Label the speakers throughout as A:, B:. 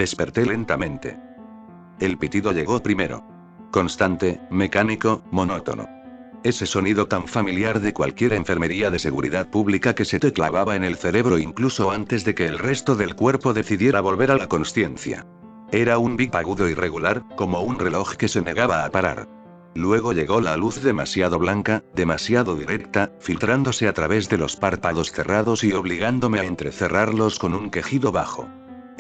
A: Desperté lentamente. El pitido llegó primero. Constante, mecánico, monótono. Ese sonido tan familiar de cualquier enfermería de seguridad pública que se te clavaba en el cerebro incluso antes de que el resto del cuerpo decidiera volver a la consciencia. Era un bip agudo y regular, como un reloj que se negaba a parar. Luego llegó la luz demasiado blanca, demasiado directa, filtrándose a través de los párpados cerrados y obligándome a entrecerrarlos con un quejido bajo.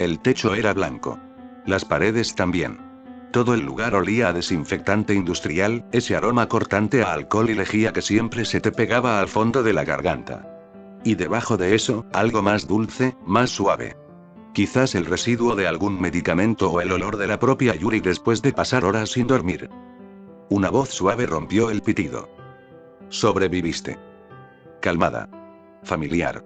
A: El techo era blanco. Las paredes también. Todo el lugar olía a desinfectante industrial, ese aroma cortante a alcohol y lejía que siempre se te pegaba al fondo de la garganta. Y debajo de eso, algo más dulce, más suave. Quizás el residuo de algún medicamento o el olor de la propia Yuri después de pasar horas sin dormir. Una voz suave rompió el pitido. Sobreviviste. Calmada. Familiar.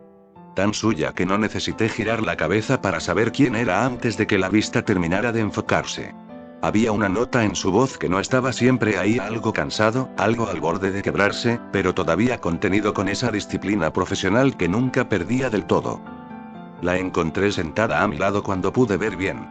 A: Tan suya que no necesité girar la cabeza para saber quién era antes de que la vista terminara de enfocarse. Había una nota en su voz que no estaba siempre ahí, algo cansado, algo al borde de quebrarse, pero todavía contenido con esa disciplina profesional que nunca perdía del todo. La encontré sentada a mi lado cuando pude ver bien.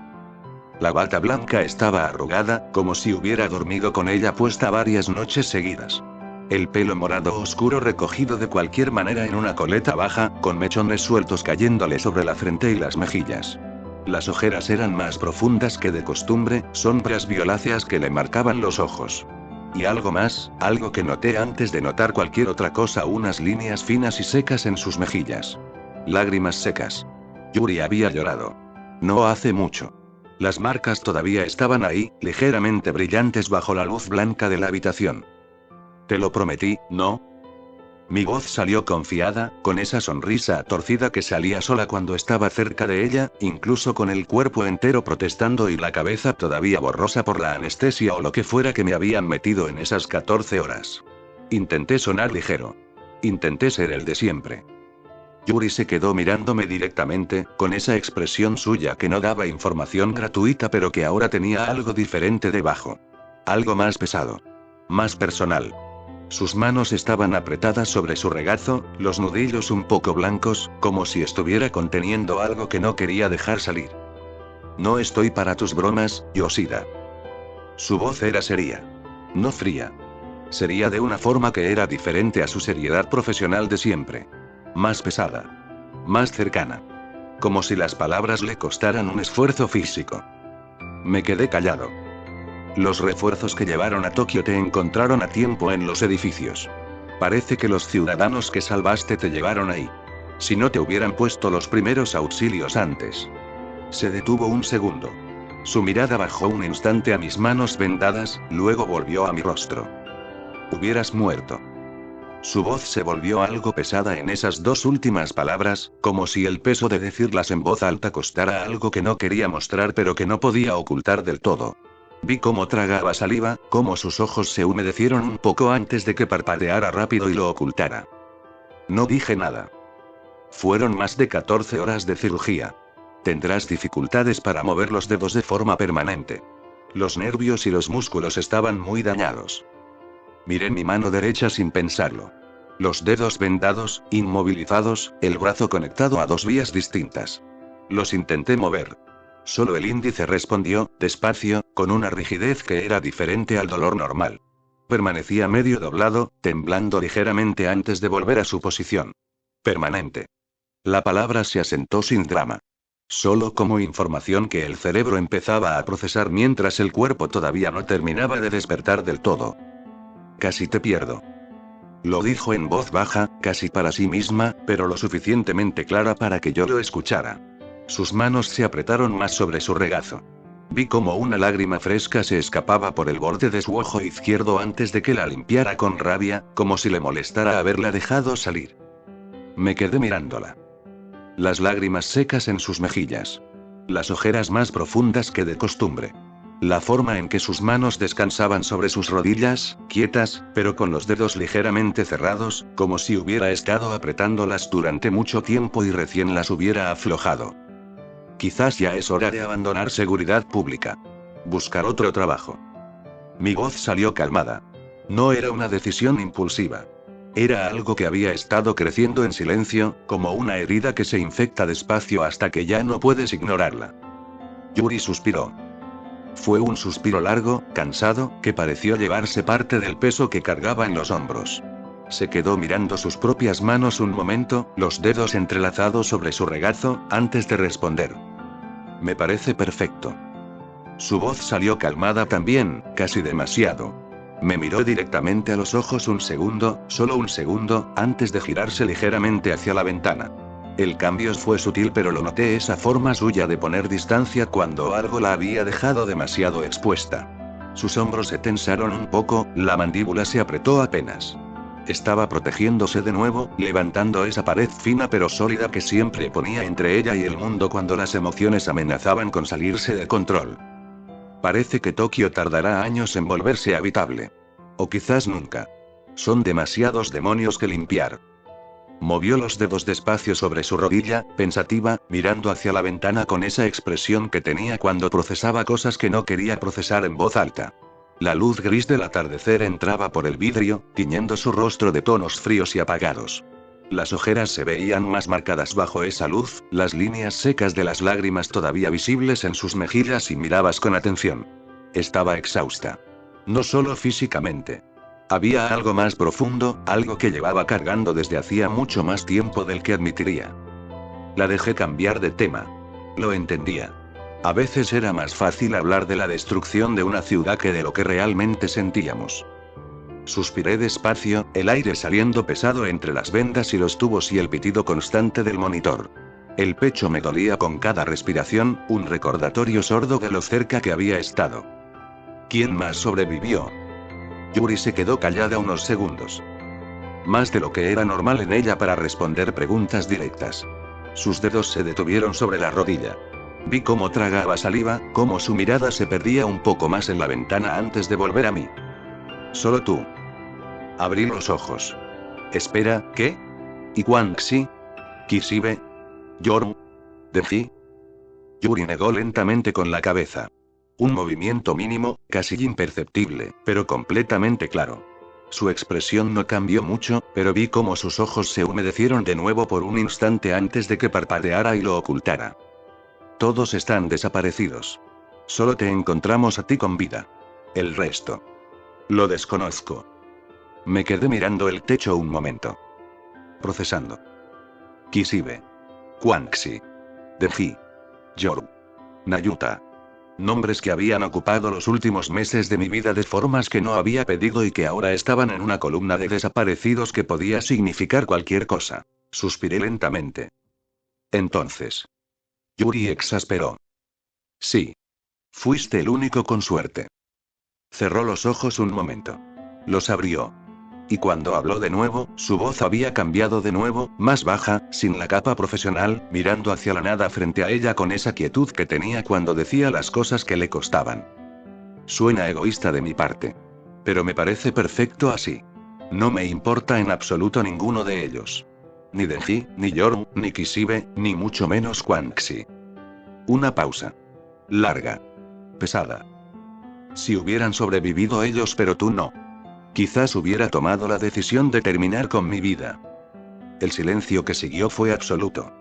A: La bata blanca estaba arrugada, como si hubiera dormido con ella puesta varias noches seguidas. El pelo morado oscuro recogido de cualquier manera en una coleta baja, con mechones sueltos cayéndole sobre la frente y las mejillas. Las ojeras eran más profundas que de costumbre, sombras violáceas que le marcaban los ojos. Y algo más, algo que noté antes de notar cualquier otra cosa, unas líneas finas y secas en sus mejillas. Lágrimas secas. Yuri había llorado. No hace mucho. Las marcas todavía estaban ahí, ligeramente brillantes bajo la luz blanca de la habitación. Te lo prometí, ¿no? Mi voz salió confiada, con esa sonrisa torcida que salía sola cuando estaba cerca de ella, incluso con el cuerpo entero protestando y la cabeza todavía borrosa por la anestesia o lo que fuera que me habían metido en esas 14 horas. Intenté sonar ligero. Intenté ser el de siempre. Yuri se quedó mirándome directamente, con esa expresión suya que no daba información gratuita pero que ahora tenía algo diferente debajo. Algo más pesado. Más personal. Sus manos estaban apretadas sobre su regazo, los nudillos un poco blancos, como si estuviera conteniendo algo que no quería dejar salir. No estoy para tus bromas, Yoshida. Su voz era seria. No fría. Sería de una forma que era diferente a su seriedad profesional de siempre. Más pesada. Más cercana. Como si las palabras le costaran un esfuerzo físico. Me quedé callado. Los refuerzos que llevaron a Tokio te encontraron a tiempo en los edificios. Parece que los ciudadanos que salvaste te llevaron ahí. Si no te hubieran puesto los primeros auxilios antes. Se detuvo un segundo. Su mirada bajó un instante a mis manos vendadas, luego volvió a mi rostro. Hubieras muerto. Su voz se volvió algo pesada en esas dos últimas palabras, como si el peso de decirlas en voz alta costara algo que no quería mostrar pero que no podía ocultar del todo. Vi cómo tragaba saliva, cómo sus ojos se humedecieron un poco antes de que parpadeara rápido y lo ocultara. No dije nada. Fueron más de 14 horas de cirugía. Tendrás dificultades para mover los dedos de forma permanente. Los nervios y los músculos estaban muy dañados. Miré mi mano derecha sin pensarlo. Los dedos vendados, inmovilizados, el brazo conectado a dos vías distintas. Los intenté mover. Solo el índice respondió, despacio, con una rigidez que era diferente al dolor normal. Permanecía medio doblado, temblando ligeramente antes de volver a su posición. Permanente. La palabra se asentó sin drama. Solo como información que el cerebro empezaba a procesar mientras el cuerpo todavía no terminaba de despertar del todo. Casi te pierdo. Lo dijo en voz baja, casi para sí misma, pero lo suficientemente clara para que yo lo escuchara. Sus manos se apretaron más sobre su regazo. Vi como una lágrima fresca se escapaba por el borde de su ojo izquierdo antes de que la limpiara con rabia, como si le molestara haberla dejado salir. Me quedé mirándola. Las lágrimas secas en sus mejillas. Las ojeras más profundas que de costumbre. La forma en que sus manos descansaban sobre sus rodillas, quietas, pero con los dedos ligeramente cerrados, como si hubiera estado apretándolas durante mucho tiempo y recién las hubiera aflojado. Quizás ya es hora de abandonar seguridad pública. Buscar otro trabajo. Mi voz salió calmada. No era una decisión impulsiva. Era algo que había estado creciendo en silencio, como una herida que se infecta despacio hasta que ya no puedes ignorarla. Yuri suspiró. Fue un suspiro largo, cansado, que pareció llevarse parte del peso que cargaba en los hombros. Se quedó mirando sus propias manos un momento, los dedos entrelazados sobre su regazo, antes de responder. Me parece perfecto. Su voz salió calmada también, casi demasiado. Me miró directamente a los ojos un segundo, solo un segundo, antes de girarse ligeramente hacia la ventana. El cambio fue sutil, pero lo noté, esa forma suya de poner distancia cuando algo la había dejado demasiado expuesta. Sus hombros se tensaron un poco, la mandíbula se apretó apenas. Estaba protegiéndose de nuevo, levantando esa pared fina pero sólida que siempre ponía entre ella y el mundo cuando las emociones amenazaban con salirse de control. Parece que Tokio tardará años en volverse habitable. O quizás nunca. Son demasiados demonios que limpiar. Movió los dedos despacio sobre su rodilla, pensativa, mirando hacia la ventana con esa expresión que tenía cuando procesaba cosas que no quería procesar en voz alta. La luz gris del atardecer entraba por el vidrio, tiñendo su rostro de tonos fríos y apagados. Las ojeras se veían más marcadas bajo esa luz, las líneas secas de las lágrimas todavía visibles en sus mejillas y mirabas con atención. Estaba exhausta. No solo físicamente. Había algo más profundo, algo que llevaba cargando desde hacía mucho más tiempo del que admitiría. La dejé cambiar de tema. Lo entendía. A veces era más fácil hablar de la destrucción de una ciudad que de lo que realmente sentíamos. Suspiré despacio, el aire saliendo pesado entre las vendas y los tubos y el pitido constante del monitor. El pecho me dolía con cada respiración, un recordatorio sordo de lo cerca que había estado. ¿Quién más sobrevivió? Yuri se quedó callada unos segundos. Más de lo que era normal en ella para responder preguntas directas. Sus dedos se detuvieron sobre la rodilla. Vi cómo tragaba saliva, cómo su mirada se perdía un poco más en la ventana antes de volver a mí. Solo tú. Abrí los ojos. Espera, ¿qué? ¿Y Quangxi? ¿Kishibe? ¿Yoru? ¿Deji? Yuri negó lentamente con la cabeza. Un movimiento mínimo, casi imperceptible, pero completamente claro. Su expresión no cambió mucho, pero vi cómo sus ojos se humedecieron de nuevo por un instante antes de que parpadeara y lo ocultara. Todos están desaparecidos. Solo te encontramos a ti con vida. El resto. Lo desconozco. Me quedé mirando el techo un momento. Procesando. Kishibe. Quangxi. Deji. Yoru. Nayuta. Nombres que habían ocupado los últimos meses de mi vida de formas que no había pedido y que ahora estaban en una columna de desaparecidos que podía significar cualquier cosa. Suspiré lentamente. Entonces. Yuri exasperó. Sí. Fuiste el único con suerte. Cerró los ojos un momento. Los abrió. Y cuando habló de nuevo, su voz había cambiado de nuevo, más baja, sin la capa profesional, mirando hacia la nada frente a ella con esa quietud que tenía cuando decía las cosas que le costaban. Suena egoísta de mi parte. Pero me parece perfecto así. No me importa en absoluto ninguno de ellos. Ni Deji, ni Yoru, ni Kishibe, ni mucho menos Quangxi. Una pausa. Larga. Pesada. Si hubieran sobrevivido ellos pero tú no. Quizás hubiera tomado la decisión de terminar con mi vida. El silencio que siguió fue absoluto.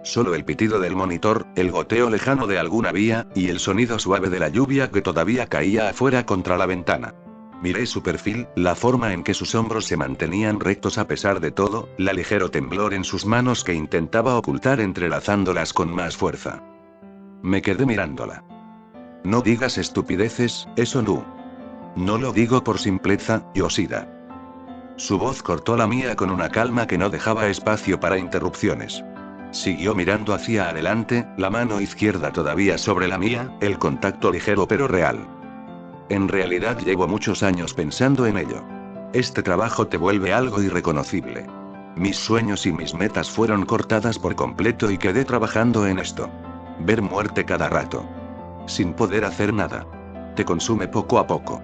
A: Solo el pitido del monitor, el goteo lejano de alguna vía, y el sonido suave de la lluvia que todavía caía afuera contra la ventana. Miré su perfil, la forma en que sus hombros se mantenían rectos a pesar de todo, la ligero temblor en sus manos que intentaba ocultar entrelazándolas con más fuerza. Me quedé mirándola. No digas estupideces, eso no. No lo digo por simpleza, Yoshida. Su voz cortó la mía con una calma que no dejaba espacio para interrupciones. Siguió mirando hacia adelante, la mano izquierda todavía sobre la mía, el contacto ligero pero real. En realidad llevo muchos años pensando en ello. Este trabajo te vuelve algo irreconocible. Mis sueños y mis metas fueron cortadas por completo y quedé trabajando en esto. Ver muerte cada rato. Sin poder hacer nada. Te consume poco a poco.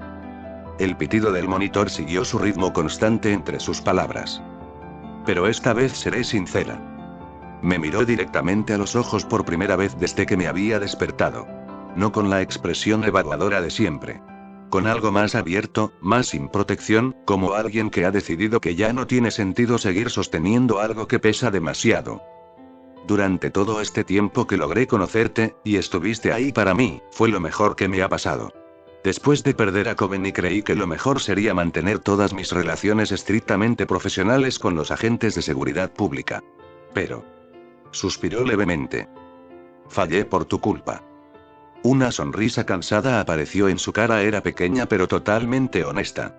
A: El pitido del monitor siguió su ritmo constante entre sus palabras. Pero esta vez seré sincera. Me miró directamente a los ojos por primera vez desde que me había despertado. No con la expresión evaluadora de siempre. Con algo más abierto, más sin protección, como alguien que ha decidido que ya no tiene sentido seguir sosteniendo algo que pesa demasiado. Durante todo este tiempo que logré conocerte, y estuviste ahí para mí, fue lo mejor que me ha pasado. Después de perder a Coveney creí que lo mejor sería mantener todas mis relaciones estrictamente profesionales con los agentes de seguridad pública. Pero... suspiró levemente. Fallé por tu culpa. Una sonrisa cansada apareció en su cara, era pequeña pero totalmente honesta.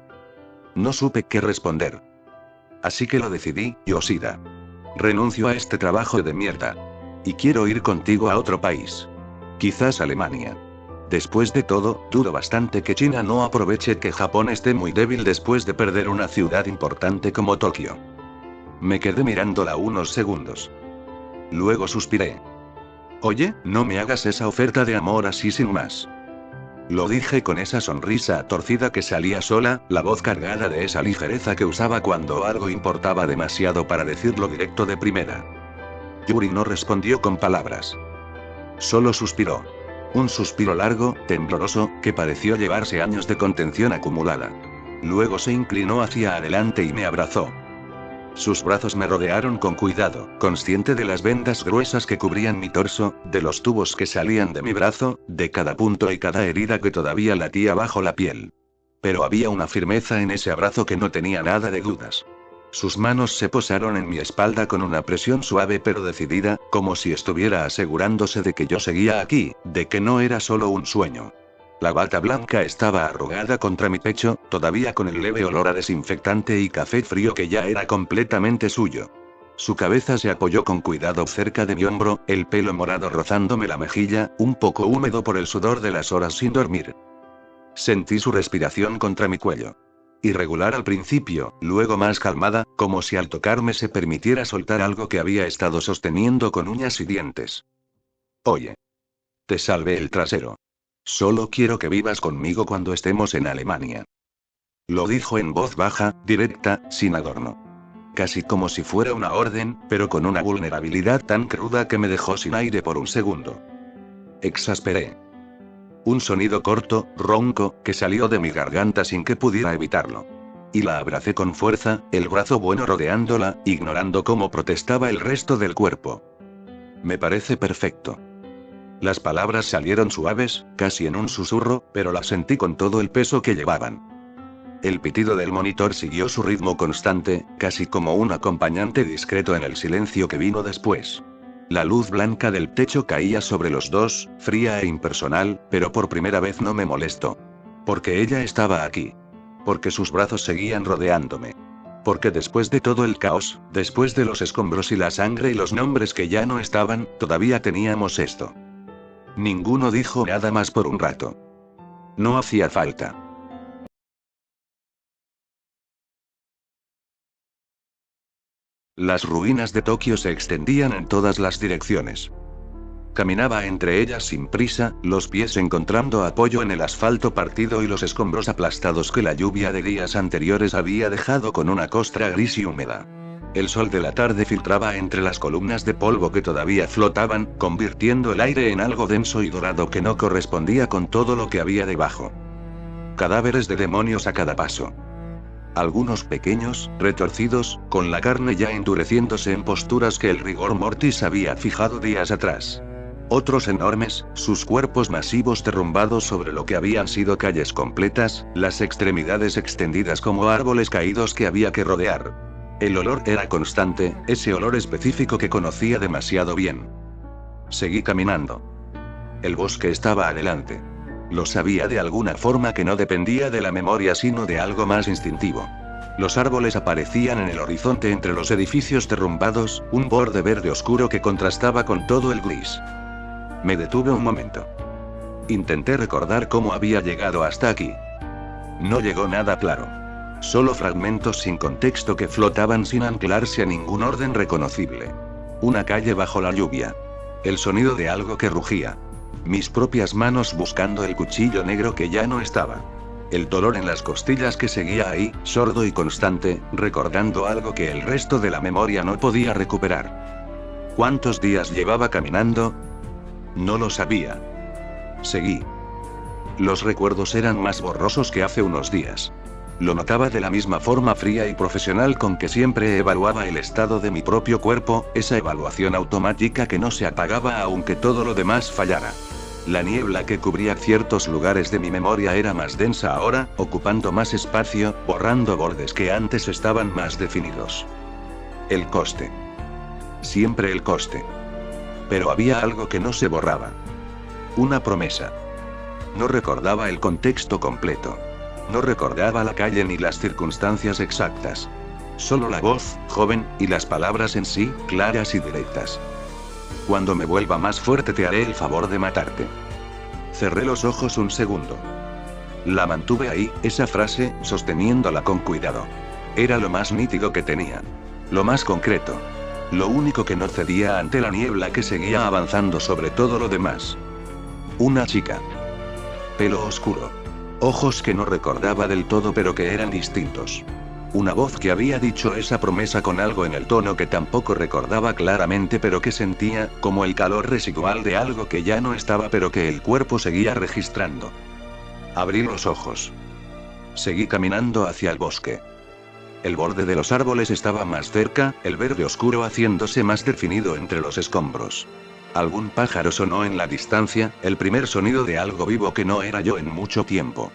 A: No supe qué responder. Así que lo decidí, Yoshida. Renuncio a este trabajo de mierda. Y quiero ir contigo a otro país. Quizás Alemania. Después de todo, dudo bastante que China no aproveche que Japón esté muy débil después de perder una ciudad importante como Tokio. Me quedé mirándola unos segundos. Luego suspiré. Oye, no me hagas esa oferta de amor así sin más. Lo dije con esa sonrisa torcida que salía sola, la voz cargada de esa ligereza que usaba cuando algo importaba demasiado para decirlo directo de primera. Yuri no respondió con palabras. Solo suspiró. Un suspiro largo, tembloroso, que pareció llevarse años de contención acumulada. Luego se inclinó hacia adelante y me abrazó. Sus brazos me rodearon con cuidado, consciente de las vendas gruesas que cubrían mi torso, de los tubos que salían de mi brazo, de cada punto y cada herida que todavía latía bajo la piel. Pero había una firmeza en ese abrazo que no tenía nada de dudas. Sus manos se posaron en mi espalda con una presión suave pero decidida, como si estuviera asegurándose de que yo seguía aquí, de que no era solo un sueño. La bata blanca estaba arrugada contra mi pecho, todavía con el leve olor a desinfectante y café frío que ya era completamente suyo. Su cabeza se apoyó con cuidado cerca de mi hombro, el pelo morado rozándome la mejilla, un poco húmedo por el sudor de las horas sin dormir. Sentí su respiración contra mi cuello. Irregular al principio, luego más calmada, como si al tocarme se permitiera soltar algo que había estado sosteniendo con uñas y dientes. Oye. Te salvé el trasero. Solo quiero que vivas conmigo cuando estemos en Alemania. Lo dijo en voz baja, directa, sin adorno. Casi como si fuera una orden, pero con una vulnerabilidad tan cruda que me dejó sin aire por un segundo. Exasperé. Un sonido corto, ronco, que salió de mi garganta sin que pudiera evitarlo. Y la abracé con fuerza, el brazo bueno rodeándola, ignorando cómo protestaba el resto del cuerpo. Me parece perfecto. Las palabras salieron suaves, casi en un susurro, pero las sentí con todo el peso que llevaban. El pitido del monitor siguió su ritmo constante, casi como un acompañante discreto en el silencio que vino después. La luz blanca del techo caía sobre los dos, fría e impersonal, pero por primera vez no me molestó. Porque ella estaba aquí. Porque sus brazos seguían rodeándome. Porque después de todo el caos, después de los escombros y la sangre y los nombres que ya no estaban, todavía teníamos esto. Ninguno dijo nada más por un rato. No hacía falta. Las ruinas de Tokio se extendían en todas las direcciones. Caminaba entre ellas sin prisa, los pies encontrando apoyo en el asfalto partido y los escombros aplastados que la lluvia de días anteriores había dejado con una costra gris y húmeda. El sol de la tarde filtraba entre las columnas de polvo que todavía flotaban, convirtiendo el aire en algo denso y dorado que no correspondía con todo lo que había debajo. Cadáveres de demonios a cada paso. Algunos pequeños, retorcidos, con la carne ya endureciéndose en posturas que el rigor mortis había fijado días atrás. Otros enormes, sus cuerpos masivos derrumbados sobre lo que habían sido calles completas, las extremidades extendidas como árboles caídos que había que rodear. El olor era constante, ese olor específico que conocía demasiado bien. Seguí caminando. El bosque estaba adelante. Lo sabía de alguna forma que no dependía de la memoria sino de algo más instintivo. Los árboles aparecían en el horizonte entre los edificios derrumbados, un borde verde oscuro que contrastaba con todo el gris. Me detuve un momento. Intenté recordar cómo había llegado hasta aquí. No llegó nada claro. Solo fragmentos sin contexto que flotaban sin anclarse a ningún orden reconocible. Una calle bajo la lluvia. El sonido de algo que rugía. Mis propias manos buscando el cuchillo negro que ya no estaba. El dolor en las costillas que seguía ahí, sordo y constante, recordando algo que el resto de la memoria no podía recuperar. ¿Cuántos días llevaba caminando? No lo sabía. Seguí. Los recuerdos eran más borrosos que hace unos días. Lo notaba de la misma forma fría y profesional con que siempre evaluaba el estado de mi propio cuerpo, esa evaluación automática que no se apagaba aunque todo lo demás fallara. La niebla que cubría ciertos lugares de mi memoria era más densa ahora, ocupando más espacio, borrando bordes que antes estaban más definidos. El coste. Siempre el coste. Pero había algo que no se borraba. Una promesa. No recordaba el contexto completo. No recordaba la calle ni las circunstancias exactas. Solo la voz, joven, y las palabras en sí, claras y directas. Cuando me vuelva más fuerte te haré el favor de matarte. Cerré los ojos un segundo. La mantuve ahí, esa frase, sosteniéndola con cuidado. Era lo más nítido que tenía. Lo más concreto. Lo único que no cedía ante la niebla que seguía avanzando sobre todo lo demás. Una chica. Pelo oscuro. Ojos que no recordaba del todo pero que eran distintos. Una voz que había dicho esa promesa con algo en el tono que tampoco recordaba claramente pero que sentía, como el calor residual de algo que ya no estaba pero que el cuerpo seguía registrando. Abrí los ojos. Seguí caminando hacia el bosque. El borde de los árboles estaba más cerca, el verde oscuro haciéndose más definido entre los escombros. Algún pájaro sonó en la distancia, el primer sonido de algo vivo que no era yo en mucho tiempo.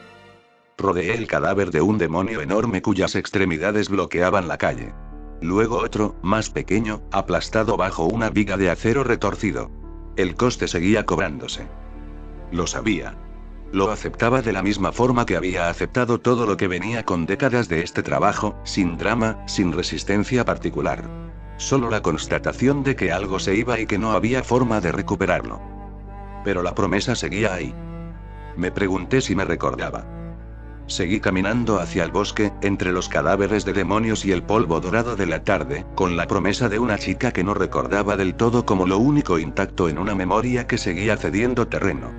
A: Rodeé el cadáver de un demonio enorme cuyas extremidades bloqueaban la calle. Luego otro, más pequeño, aplastado bajo una viga de acero retorcido. El coste seguía cobrándose. Lo sabía. Lo aceptaba de la misma forma que había aceptado todo lo que venía con décadas de este trabajo, sin drama, sin resistencia particular. Solo la constatación de que algo se iba y que no había forma de recuperarlo. Pero la promesa seguía ahí. Me pregunté si me recordaba. Seguí caminando hacia el bosque, entre los cadáveres de demonios y el polvo dorado de la tarde, con la promesa de una chica que no recordaba del todo como lo único intacto en una memoria que seguía cediendo terreno.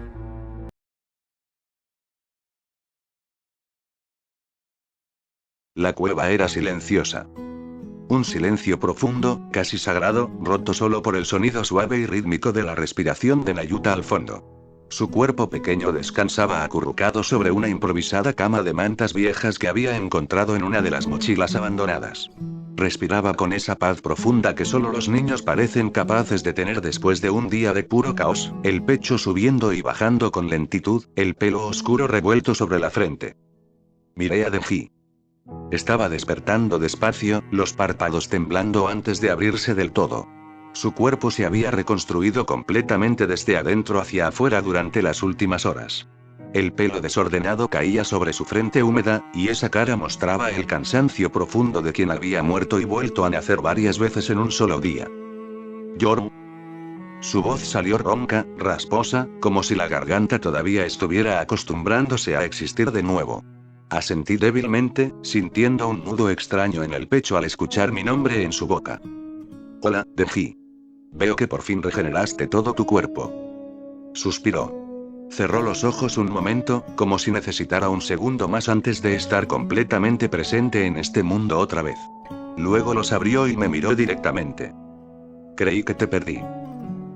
A: La cueva era silenciosa. Un silencio profundo, casi sagrado, roto solo por el sonido suave y rítmico de la respiración de Nayuta al fondo. Su cuerpo pequeño descansaba acurrucado sobre una improvisada cama de mantas viejas que había encontrado en una de las mochilas abandonadas. Respiraba con esa paz profunda que solo los niños parecen capaces de tener después de un día de puro caos, el pecho subiendo y bajando con lentitud, el pelo oscuro revuelto sobre la frente. Miré a Denji. Estaba despertando despacio, los párpados temblando antes de abrirse del todo. Su cuerpo se había reconstruido completamente desde adentro hacia afuera durante las últimas horas. El pelo desordenado caía sobre su frente húmeda, y esa cara mostraba el cansancio profundo de quien había muerto y vuelto a nacer varias veces en un solo día. Yorm. Su voz salió ronca, rasposa, como si la garganta todavía estuviera acostumbrándose a existir de nuevo. Asentí débilmente, sintiendo un nudo extraño en el pecho al escuchar mi nombre en su boca. Hola, Denji. Veo que por fin regeneraste todo tu cuerpo. Suspiró. Cerró los ojos un momento, como si necesitara un segundo más antes de estar completamente presente en este mundo otra vez. Luego los abrió y me miró directamente. Creí que te perdí.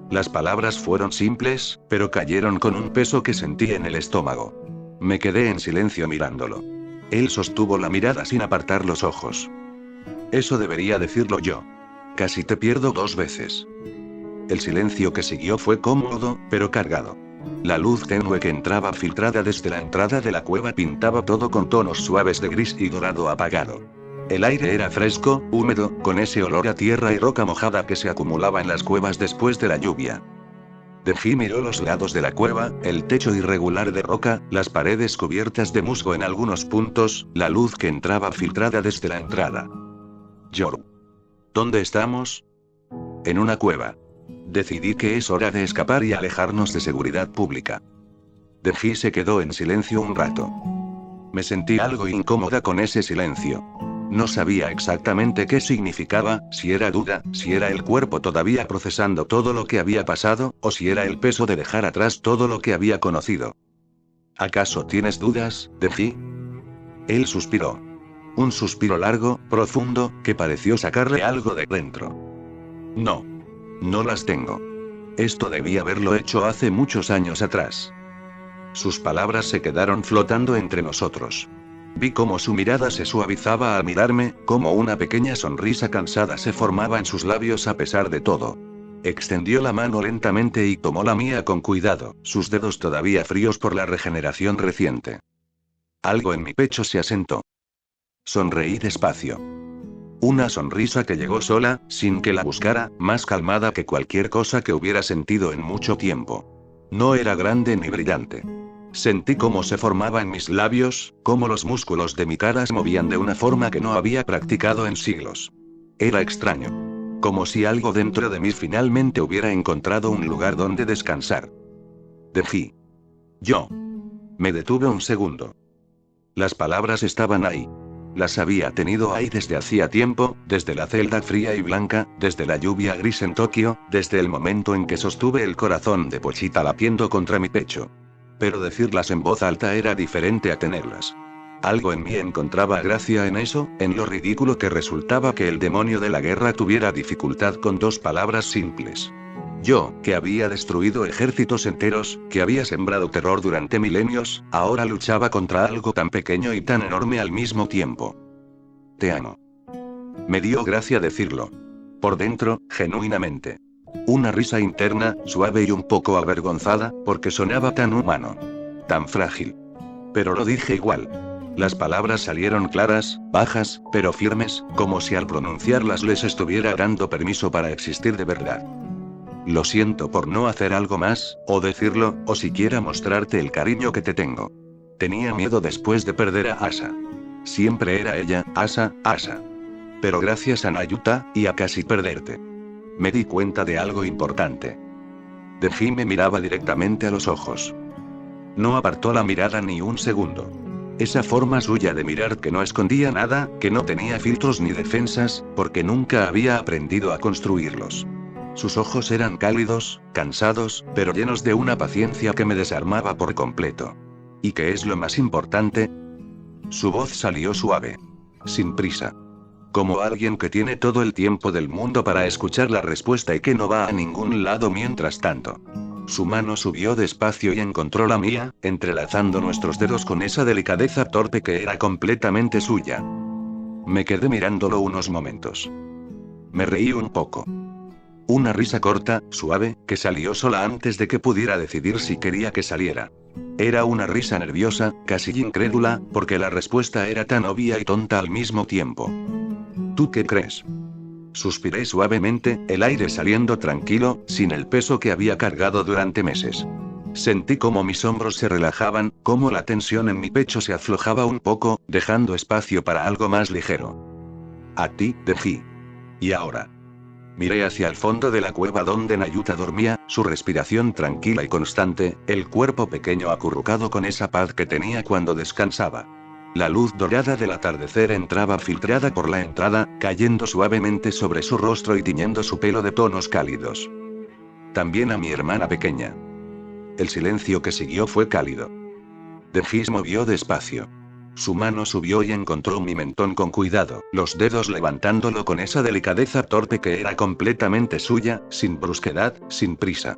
A: Las palabras fueron simples, pero cayeron con un peso que sentí en el estómago. Me quedé en silencio mirándolo. Él sostuvo la mirada sin apartar los ojos. Eso debería decirlo yo. Casi te pierdo 2 veces. El silencio que siguió fue cómodo, pero cargado. La luz tenue que entraba filtrada desde la entrada de la cueva pintaba todo con tonos suaves de gris y dorado apagado. El aire era fresco, húmedo, con ese olor a tierra y roca mojada que se acumulaba en las cuevas después de la lluvia. Denji miró los lados de la cueva, el techo irregular de roca, las paredes cubiertas de musgo en algunos puntos, la luz que entraba filtrada desde la entrada. Yorm. ¿Dónde estamos? En una cueva. Decidí que es hora de escapar y alejarnos de seguridad pública. Denji se quedó en silencio un rato. Me sentí algo incómoda con ese silencio. No sabía exactamente qué significaba, si era duda, si era el cuerpo todavía procesando todo lo que había pasado, o si era el peso de dejar atrás todo lo que había conocido. ¿Acaso tienes dudas, Denji? Él suspiró. Un suspiro largo, profundo, que pareció sacarle algo de dentro. No. No las tengo. Esto debía haberlo hecho hace muchos años atrás. Sus palabras se quedaron flotando entre nosotros. Vi cómo su mirada se suavizaba al mirarme, cómo una pequeña sonrisa cansada se formaba en sus labios a pesar de todo. Extendió la mano lentamente y tomó la mía con cuidado, sus dedos todavía fríos por la regeneración reciente. Algo en mi pecho se asentó. Sonreí despacio. Una sonrisa que llegó sola, sin que la buscara, más calmada que cualquier cosa que hubiera sentido en mucho tiempo. No era grande ni brillante. Sentí cómo se formaba en mis labios, cómo los músculos de mi cara se movían de una forma que no había practicado en siglos. Era extraño. Como si algo dentro de mí finalmente hubiera encontrado un lugar donde descansar. Dejí. Yo. Me detuve un segundo. Las palabras estaban ahí. Las había tenido ahí desde hacía tiempo, desde la celda fría y blanca, desde la lluvia gris en Tokio, desde el momento en que sostuve el corazón de Pochita latiendo contra mi pecho. Pero decirlas en voz alta era diferente a tenerlas. Algo en mí encontraba gracia en eso, en lo ridículo que resultaba que el demonio de la guerra tuviera dificultad con dos palabras simples. Yo, que había destruido ejércitos enteros, que había sembrado terror durante milenios, ahora luchaba contra algo tan pequeño y tan enorme al mismo tiempo. Te amo. Me dio gracia decirlo. Por dentro, genuinamente. Una risa interna, suave y un poco avergonzada, porque sonaba tan humano. Tan frágil. Pero lo dije igual. Las palabras salieron claras, bajas, pero firmes, como si al pronunciarlas les estuviera dando permiso para existir de verdad. Lo siento por no hacer algo más, o decirlo, o siquiera mostrarte el cariño que te tengo. Tenía miedo después de perder a Asa. Siempre era ella, Asa, Asa. Pero gracias a Nayuta, y a casi perderte. Me di cuenta de algo importante. Deji me miraba directamente a los ojos. No apartó la mirada ni un segundo. Esa forma suya de mirar que no escondía nada, que no tenía filtros ni defensas, porque nunca había aprendido a construirlos. Sus ojos eran cálidos, cansados, pero llenos de una paciencia que me desarmaba por completo. ¿Y qué es lo más importante? Su voz salió suave. Sin prisa. Como alguien que tiene todo el tiempo del mundo para escuchar la respuesta y que no va a ningún lado mientras tanto. Su mano subió despacio y encontró la mía, entrelazando nuestros dedos con esa delicadeza torpe que era completamente suya. Me quedé mirándolo unos momentos. Me reí un poco. Una risa corta, suave, que salió sola antes de que pudiera decidir si quería que saliera. Era una risa nerviosa, casi incrédula, porque la respuesta era tan obvia y tonta al mismo tiempo. ¿Tú qué crees? Suspiré suavemente, el aire saliendo tranquilo, sin el peso que había cargado durante meses. Sentí cómo mis hombros se relajaban, cómo la tensión en mi pecho se aflojaba un poco, dejando espacio para algo más ligero. A ti, Deji. Y ahora. Miré hacia el fondo de la cueva donde Nayuta dormía, su respiración tranquila y constante, el cuerpo pequeño acurrucado con esa paz que tenía cuando descansaba. La luz dorada del atardecer entraba filtrada por la entrada, cayendo suavemente sobre su rostro y tiñendo su pelo de tonos cálidos. También a mi hermana pequeña. El silencio que siguió fue cálido. Deji se movió despacio. Su mano subió y encontró mi mentón con cuidado, los dedos levantándolo con esa delicadeza torpe que era completamente suya, sin brusquedad, sin prisa.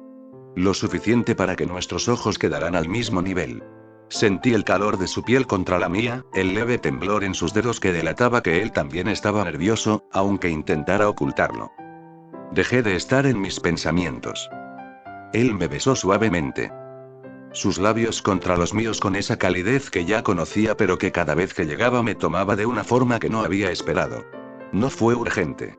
A: Lo suficiente para que nuestros ojos quedaran al mismo nivel. Sentí el calor de su piel contra la mía, el leve temblor en sus dedos que delataba que él también estaba nervioso, aunque intentara ocultarlo. Dejé de estar en mis pensamientos. Él me besó suavemente. Sus labios contra los míos con esa calidez que ya conocía pero que cada vez que llegaba me tomaba de una forma que no había esperado. No fue urgente.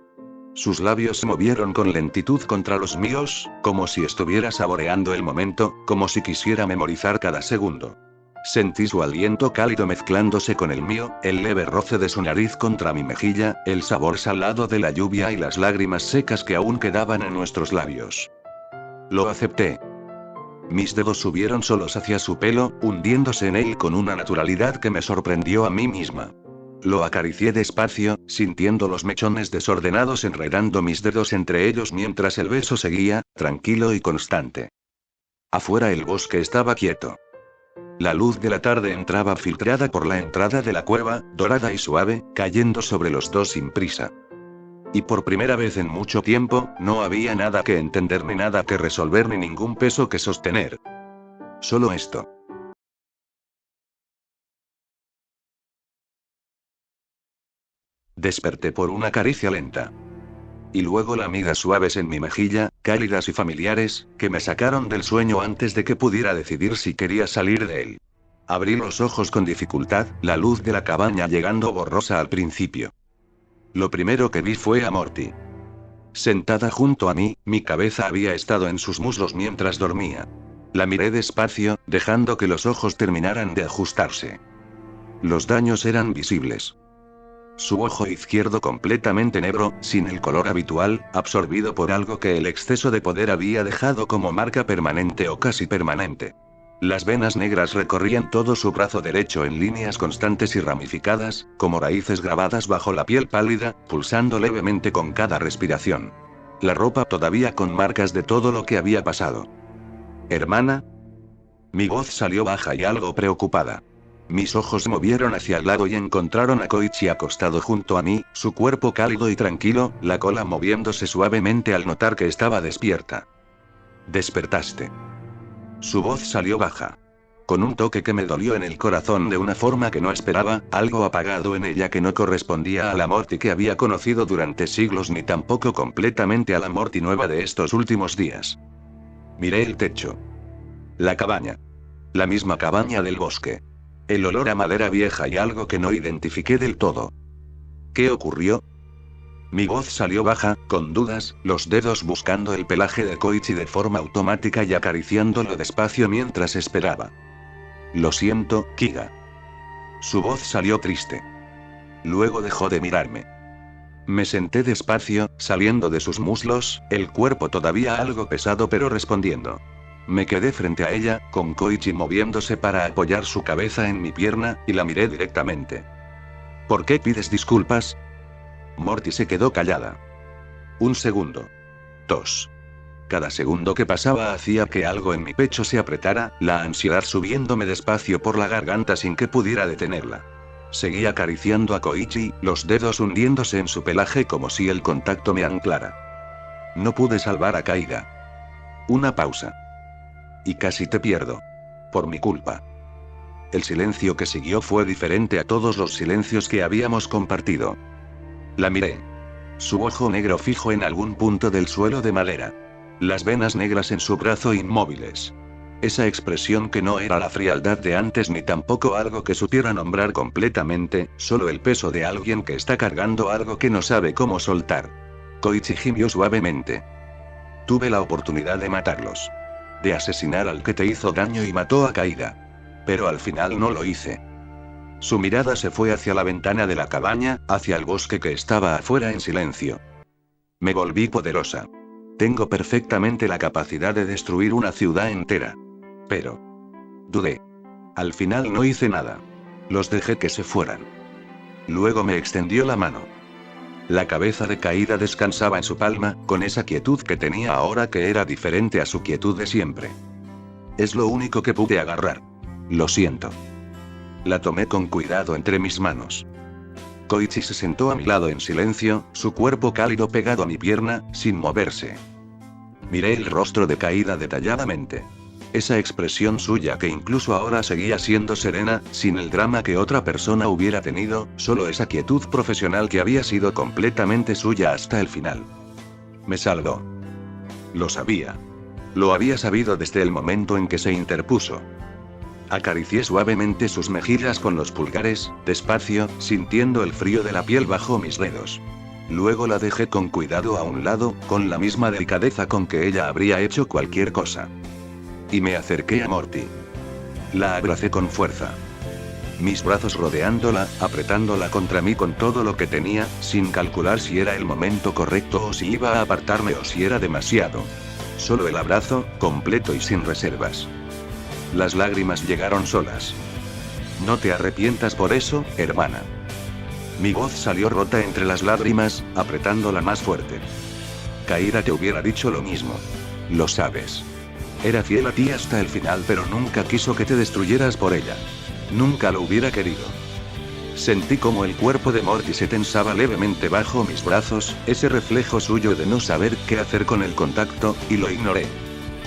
A: Sus labios se movieron con lentitud contra los míos, como si estuviera saboreando el momento, como si quisiera memorizar cada segundo. Sentí su aliento cálido mezclándose con el mío, el leve roce de su nariz contra mi mejilla, el sabor salado de la lluvia y las lágrimas secas que aún quedaban en nuestros labios. Lo acepté. Mis dedos subieron solos hacia su pelo, hundiéndose en él con una naturalidad que me sorprendió a mí misma. Lo acaricié despacio, sintiendo los mechones desordenados enredando mis dedos entre ellos mientras el beso seguía, tranquilo y constante. Afuera el bosque estaba quieto. La luz de la tarde entraba filtrada por la entrada de la cueva, dorada y suave, cayendo sobre los dos sin prisa. Y por primera vez en mucho tiempo, no había nada que entender ni nada que resolver ni ningún peso que sostener. Solo esto. Desperté por una caricia lenta. Y luego lamidas suaves en mi mejilla, cálidas y familiares, que me sacaron del sueño antes de que pudiera decidir si quería salir de él. Abrí los ojos con dificultad, la luz de la cabaña llegando borrosa al principio. Lo primero que vi fue a Morty. Sentada junto a mí, mi cabeza había estado en sus muslos mientras dormía. La miré despacio, dejando que los ojos terminaran de ajustarse. Los daños eran visibles. Su ojo izquierdo completamente negro, sin el color habitual, absorbido por algo que el exceso de poder había dejado como marca permanente o casi permanente. Las venas negras recorrían todo su brazo derecho en líneas constantes y ramificadas, como raíces grabadas bajo la piel pálida, pulsando levemente con cada respiración. La ropa todavía con marcas de todo lo que había pasado. ¿Hermana? Mi voz salió baja y algo preocupada. Mis ojos se movieron hacia el lado y encontraron a Koichi acostado junto a mí, su cuerpo cálido y tranquilo, la cola moviéndose suavemente al notar que estaba despierta. Despertaste. Su voz salió baja. Con un toque que me dolió en el corazón de una forma que no esperaba, algo apagado en ella que no correspondía a la Morty que había conocido durante siglos ni tampoco completamente a la Morty nueva de estos últimos días. Miré el techo. La cabaña. La misma cabaña del bosque. El olor a madera vieja y algo que no identifiqué del todo. ¿Qué ocurrió? Mi voz salió baja, con dudas, los dedos buscando el pelaje de Koichi de forma automática y acariciándolo despacio mientras esperaba. Lo siento, Kiga. Su voz salió triste. Luego dejó de mirarme. Me senté despacio, saliendo de sus muslos, el cuerpo todavía algo pesado pero respondiendo. Me quedé frente a ella, con Koichi moviéndose para apoyar su cabeza en mi pierna, y la miré directamente. ¿Por qué pides disculpas? Morty se quedó callada. Un segundo. 2. Cada segundo que pasaba hacía que algo en mi pecho se apretara, la ansiedad subiéndome despacio por la garganta sin que pudiera detenerla. Seguí acariciando a Koichi, los dedos hundiéndose en su pelaje como si el contacto me anclara. No pude salvar a Kaiga. Una pausa. Y casi te pierdo. Por mi culpa. El silencio que siguió fue diferente a todos los silencios que habíamos compartido. La miré. Su ojo negro fijo en algún punto del suelo de madera. Las venas negras en su brazo inmóviles. Esa expresión que no era la frialdad de antes ni tampoco algo que supiera nombrar completamente, solo el peso de alguien que está cargando algo que no sabe cómo soltar. Koichi gimió suavemente. Tuve la oportunidad de matarlos. De asesinar al que te hizo daño y mató a Kaiga. Pero al final no lo hice. Su mirada se fue hacia la ventana de la cabaña, hacia el bosque que estaba afuera en silencio. Me volví poderosa. Tengo perfectamente la capacidad de destruir una ciudad entera. Pero dudé. Al final no hice nada. Los dejé que se fueran. Luego me extendió la mano. La cabeza de Caída descansaba en su palma, con esa quietud que tenía ahora que era diferente a su quietud de siempre. Es lo único que pude agarrar. Lo siento. La tomé con cuidado entre mis manos. Koichi se sentó a mi lado en silencio, su cuerpo cálido pegado a mi pierna, sin moverse. Miré el rostro de Caída detalladamente. Esa expresión suya que incluso ahora seguía siendo serena, sin el drama que otra persona hubiera tenido, solo esa quietud profesional que había sido completamente suya hasta el final. Me salvó. Lo sabía. Lo había sabido desde el momento en que se interpuso. Acaricié suavemente sus mejillas con los pulgares, despacio, sintiendo el frío de la piel bajo mis dedos. Luego la dejé con cuidado a un lado, con la misma delicadeza con que ella habría hecho cualquier cosa. Y me acerqué a Morty. La abracé con fuerza. Mis brazos rodeándola, apretándola contra mí con todo lo que tenía, sin calcular si era el momento correcto o si iba a apartarme o si era demasiado. Solo el abrazo, completo y sin reservas. Las lágrimas llegaron solas. No te arrepientas por eso, hermana. Mi voz salió rota entre las lágrimas, apretándola más fuerte. Caída te hubiera dicho lo mismo. Lo sabes. Era fiel a ti hasta el final, pero nunca quiso que te destruyeras por ella. Nunca lo hubiera querido. Sentí como el cuerpo de Morty se tensaba levemente bajo mis brazos, ese reflejo suyo de no saber qué hacer con el contacto, y lo ignoré.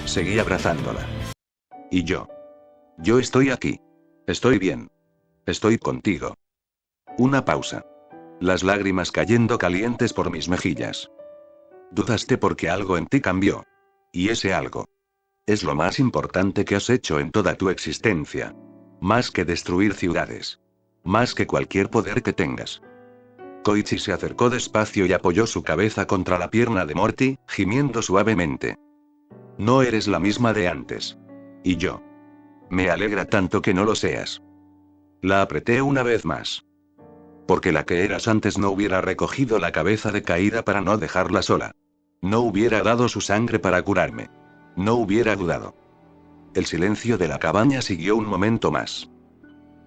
A: Seguí abrazándola. Y yo. Yo estoy aquí. Estoy bien. Estoy contigo. Una pausa. las lágrimas cayendo calientes por mis mejillas. Dudaste porque algo en ti cambió. Y ese algo es lo más importante que has hecho en toda tu existencia. Más que destruir ciudades. Más que cualquier poder que tengas. Koichi se acercó despacio y apoyó su cabeza contra la pierna de Morty, gimiendo suavemente. No eres la misma de antes. Y yo. Me alegra tanto que no lo seas. La apreté una vez más. Porque la que eras antes no hubiera recogido la cabeza decaída para no dejarla sola. No hubiera dado su sangre para curarme. No hubiera dudado. El silencio de la cabaña siguió un momento más.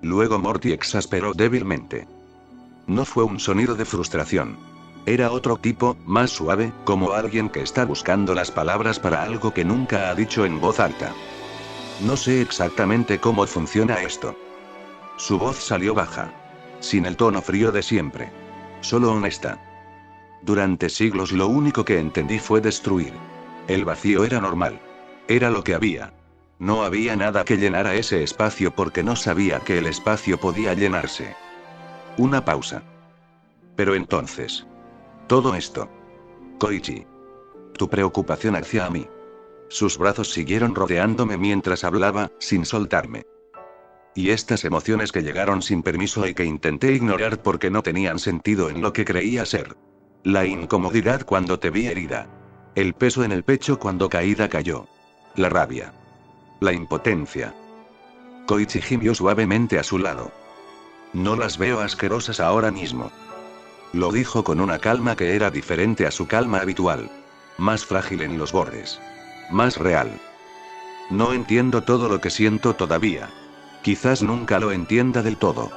A: Luego Morty exasperó débilmente. No fue un sonido de frustración. Era otro tipo, más suave, como alguien que está buscando las palabras para algo que nunca ha dicho en voz alta. No sé exactamente cómo funciona esto. Su voz salió baja. Sin el tono frío de siempre. Solo honesta. Durante siglos lo único que entendí fue destruir. El vacío era normal. Era lo que había. No había nada que llenara ese espacio porque no sabía que el espacio podía llenarse. Una pausa. Pero entonces. Todo esto. Koichi. Tu preocupación hacia mí. Sus brazos siguieron rodeándome mientras hablaba, sin soltarme. Y estas emociones que llegaron sin permiso y que intenté ignorar porque no tenían sentido en lo que creía ser. La incomodidad cuando te vi herida. El peso en el pecho cuando caída cayó. La rabia. La impotencia. Koichi gimió suavemente a su lado. No las veo asquerosas ahora mismo. Lo dijo con una calma que era diferente a su calma habitual. Más frágil en los bordes. Más real. No entiendo todo lo que siento todavía. Quizás nunca lo entienda del todo.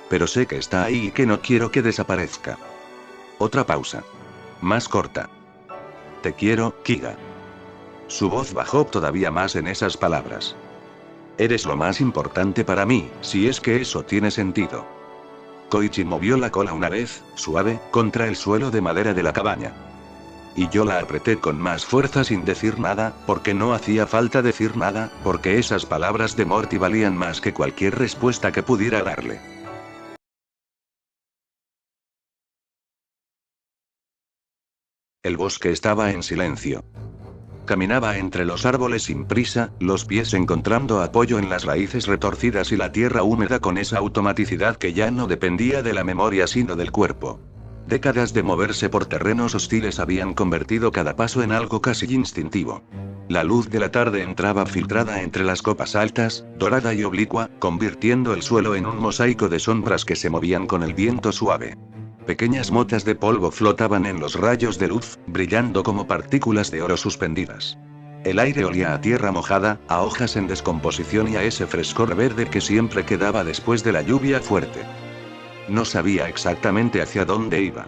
A: Pero sé que está ahí y que no quiero que desaparezca. Otra pausa. Más corta. Te quiero, Kiga. Su voz bajó todavía más en esas palabras. Eres lo más importante para mí, si es que eso tiene sentido. Koichi movió la cola una vez, suave, contra el suelo de madera de la cabaña. Y yo la apreté con más fuerza sin decir nada, porque no hacía falta decir nada, porque esas palabras de Morty valían más que cualquier respuesta que pudiera darle. El bosque estaba en silencio. Caminaba entre los árboles sin prisa, los pies encontrando apoyo en las raíces retorcidas y la tierra húmeda con esa automaticidad que ya no dependía de la memoria sino del cuerpo. Décadas de moverse por terrenos hostiles habían convertido cada paso en algo casi instintivo. La luz de la tarde entraba filtrada entre las copas altas, dorada y oblicua, convirtiendo el suelo en un mosaico de sombras que se movían con el viento suave. Pequeñas motas de polvo flotaban en los rayos de luz, brillando como partículas de oro suspendidas. El aire olía a tierra mojada, a hojas en descomposición y a ese frescor verde que siempre quedaba después de la lluvia fuerte. No sabía exactamente hacia dónde iba.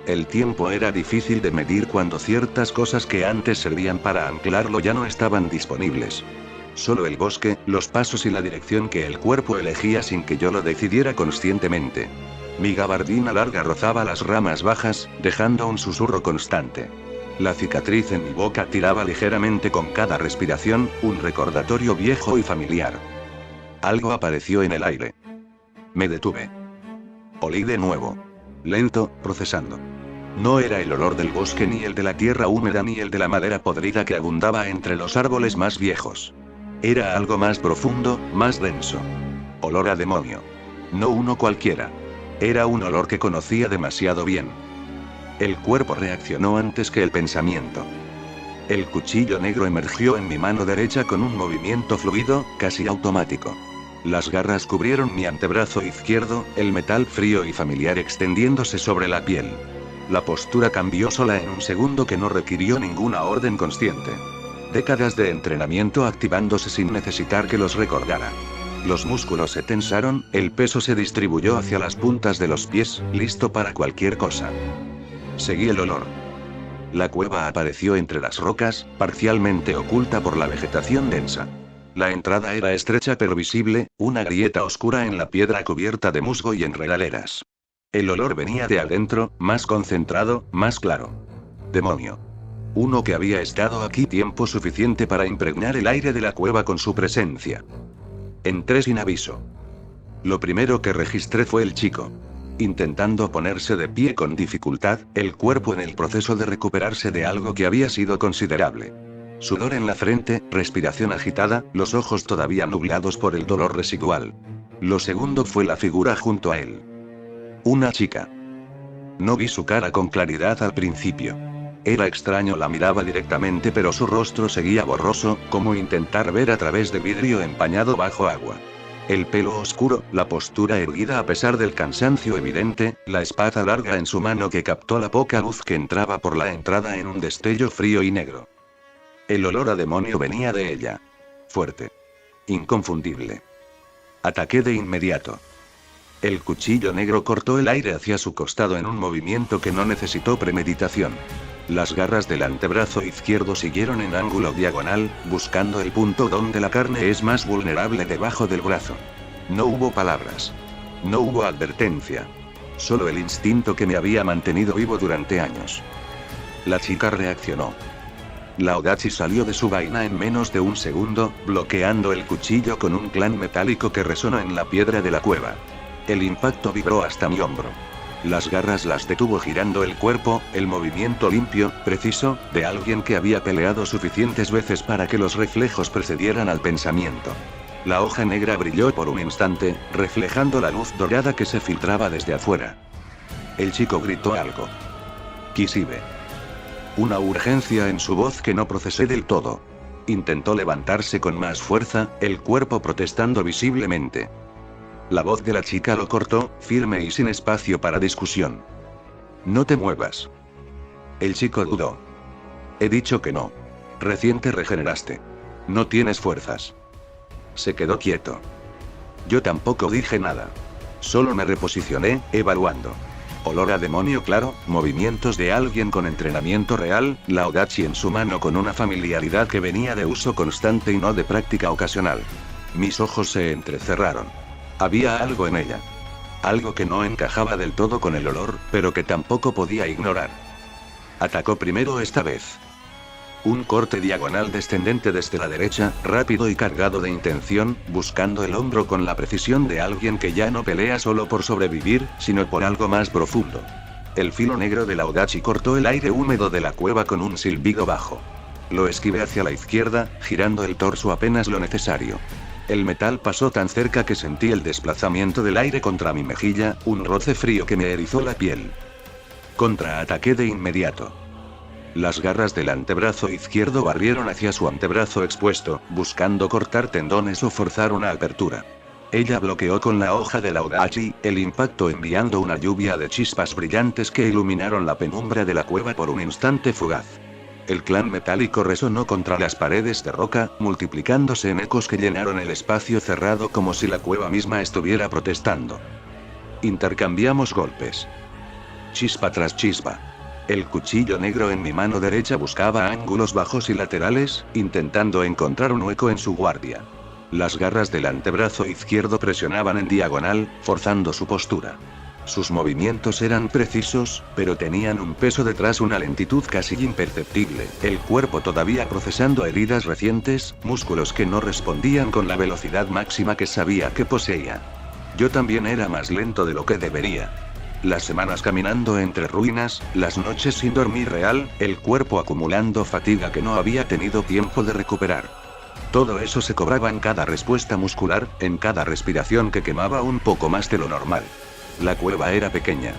A: El tiempo era difícil de medir cuando ciertas cosas que antes servían para anclarlo ya no estaban disponibles. Solo el bosque, los pasos y la dirección que el cuerpo elegía sin que yo lo decidiera conscientemente. Mi gabardina larga rozaba las ramas bajas, dejando un susurro constante. La cicatriz en mi boca tiraba ligeramente con cada respiración, un recordatorio viejo y familiar. Algo apareció en el aire. Me detuve. Olí de nuevo. Lento, procesando. No era el olor del bosque ni el de la tierra húmeda ni el de la madera podrida que abundaba entre los árboles más viejos. Era algo más profundo, más denso. Olor a demonio. No uno cualquiera. Era un olor que conocía demasiado bien. El cuerpo reaccionó antes que el pensamiento. El cuchillo negro emergió en mi mano derecha con un movimiento fluido, casi automático. Las garras cubrieron mi antebrazo izquierdo, el metal frío y familiar extendiéndose sobre la piel. La postura cambió sola en un segundo que no requirió ninguna orden consciente. Décadas de entrenamiento activándose sin necesitar que los recordara. Los músculos se tensaron, el peso se distribuyó hacia las puntas de los pies, listo para cualquier cosa. Seguí el olor. La cueva apareció entre las rocas, parcialmente oculta por la vegetación densa. La entrada era estrecha pero visible, una grieta oscura en la piedra cubierta de musgo y enredaderas. El olor venía de adentro, más concentrado, más claro. Demonio. Uno que había estado aquí tiempo suficiente para impregnar el aire de la cueva con su presencia. Entré sin aviso. Lo primero que registré fue el chico. intentando ponerse de pie con dificultad, el cuerpo en el proceso de recuperarse de algo que había sido considerable. Sudor en la frente, respiración agitada, los ojos todavía nublados por el dolor residual. Lo segundo fue la figura junto a él. Una chica. No vi su cara con claridad al principio. Era extraño, la miraba directamente, pero su rostro seguía borroso, como intentar ver a través de vidrio empañado bajo agua. El pelo oscuro, la postura erguida a pesar del cansancio evidente, la espada larga en su mano que captó la poca luz que entraba por la entrada en un destello frío y negro. El olor a demonio venía de ella. Fuerte. Inconfundible. Ataqué de inmediato. El cuchillo negro cortó el aire hacia su costado en un movimiento que no necesitó premeditación. Las garras del antebrazo izquierdo siguieron en ángulo diagonal, buscando el punto donde la carne es más vulnerable debajo del brazo. No hubo palabras. No hubo advertencia. Solo el instinto que me había mantenido vivo durante años. La chica reaccionó. La Odachi salió de su vaina en menos de un segundo, bloqueando el cuchillo con un clan metálico que resonó en la piedra de la cueva. El impacto vibró hasta mi hombro. Las garras las detuvo girando el cuerpo, el movimiento limpio, preciso, de alguien que había peleado suficientes veces para que los reflejos precedieran al pensamiento. La hoja negra brilló por un instante, reflejando la luz dorada que se filtraba desde afuera. El chico gritó algo. Kishibe. Una urgencia en su voz que no procesé del todo. Intentó levantarse con más fuerza, el cuerpo protestando visiblemente. La voz de la chica lo cortó, firme y sin espacio para discusión. No te muevas. El chico dudó. He dicho que no. Recién te regeneraste. No tienes fuerzas. Se quedó quieto. Yo tampoco dije nada. Solo me reposicioné, evaluando. Olor a demonio claro, movimientos de alguien con entrenamiento real, la Odachi en su mano con una familiaridad que venía de uso constante y no de práctica ocasional. Mis ojos se entrecerraron. Había algo en ella. Algo que no encajaba del todo con el olor, pero que tampoco podía ignorar. Atacó primero esta vez. Un corte diagonal descendente desde la derecha, rápido y cargado de intención, buscando el hombro con la precisión de alguien que ya no pelea solo por sobrevivir, sino por algo más profundo. El filo negro de la Odachi cortó el aire húmedo de la cueva con un silbido bajo. Lo esquivé hacia la izquierda, girando el torso apenas lo necesario. El metal pasó tan cerca que sentí el desplazamiento del aire contra mi mejilla, un roce frío que me erizó la piel. Contraataqué de inmediato. Las garras del antebrazo izquierdo barrieron hacia su antebrazo expuesto, buscando cortar tendones o forzar una apertura. Ella bloqueó con la hoja de la Odachi, el impacto enviando una lluvia de chispas brillantes que iluminaron la penumbra de la cueva por un instante fugaz. El clan metálico resonó contra las paredes de roca, multiplicándose en ecos que llenaron el espacio cerrado como si la cueva misma estuviera protestando. Intercambiamos golpes. Chispa tras chispa. El cuchillo negro en mi mano derecha buscaba ángulos bajos y laterales, intentando encontrar un hueco en su guardia. Las garras del antebrazo izquierdo presionaban en diagonal, forzando su postura. Sus movimientos eran precisos, pero tenían un peso detrás, una lentitud casi imperceptible, el cuerpo todavía procesando heridas recientes, músculos que no respondían con la velocidad máxima que sabía que poseía. Yo también era más lento de lo que debería. Las semanas caminando entre ruinas, las noches sin dormir real, el cuerpo acumulando fatiga que no había tenido tiempo de recuperar. Todo eso se cobraba en cada respuesta muscular, en cada respiración que quemaba un poco más de lo normal. La cueva era pequeña.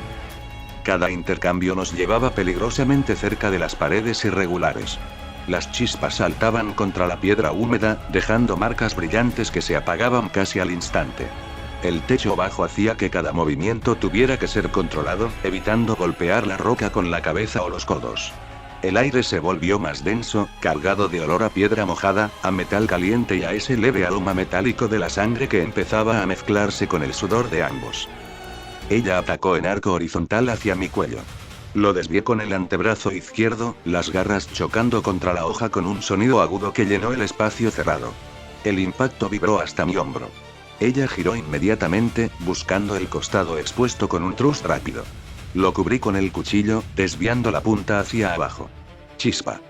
A: Cada intercambio nos llevaba peligrosamente cerca de las paredes irregulares. Las chispas saltaban contra la piedra húmeda, dejando marcas brillantes que se apagaban casi al instante. El techo bajo hacía que cada movimiento tuviera que ser controlado, evitando golpear la roca con la cabeza o los codos. El aire se volvió más denso, cargado de olor a piedra mojada, a metal caliente y a ese leve aroma metálico de la sangre que empezaba a mezclarse con el sudor de ambos. Ella atacó en arco horizontal hacia mi cuello. Lo desvié con el antebrazo izquierdo, las garras chocando contra la hoja con un sonido agudo que llenó el espacio cerrado. El impacto vibró hasta mi hombro. Ella giró inmediatamente, buscando el costado expuesto con un thrust rápido. Lo cubrí con el cuchillo, desviando la punta hacia abajo. Chispa.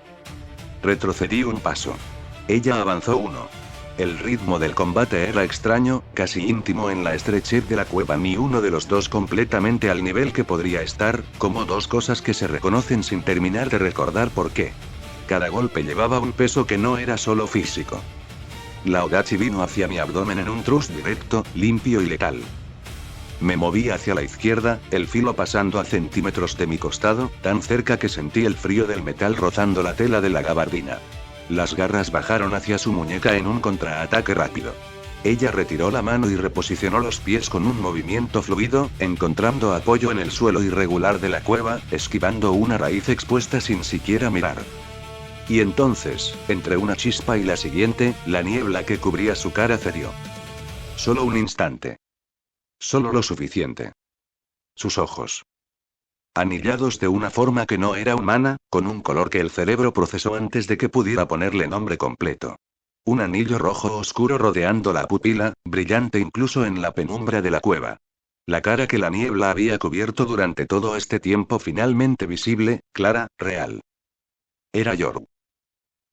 A: Retrocedí un paso. Ella avanzó uno. El ritmo del combate era extraño, casi íntimo en la estrechez de la cueva, ni uno de los dos completamente al nivel que podría estar, como dos cosas que se reconocen sin terminar de recordar por qué. Cada golpe llevaba un peso que no era solo físico. La Odachi vino hacia mi abdomen en un thrust directo, limpio y letal. Me moví hacia la izquierda, el filo pasando a centímetros de mi costado, tan cerca que sentí el frío del metal rozando la tela de la gabardina. Las garras bajaron hacia su muñeca en un contraataque rápido. Ella retiró la mano y reposicionó los pies con un movimiento fluido, encontrando apoyo en el suelo irregular de la cueva, esquivando una raíz expuesta sin siquiera mirar. Y entonces, entre una chispa y la siguiente, la niebla que cubría su cara cedió. Solo un instante. Solo lo suficiente. Sus ojos. Anillados de una forma que no era humana, con un color que el cerebro procesó antes de que pudiera ponerle nombre completo. Un anillo rojo oscuro rodeando la pupila, brillante incluso en la penumbra de la cueva. La cara que la niebla había cubierto durante todo este tiempo finalmente visible, clara, real. Era Yoru.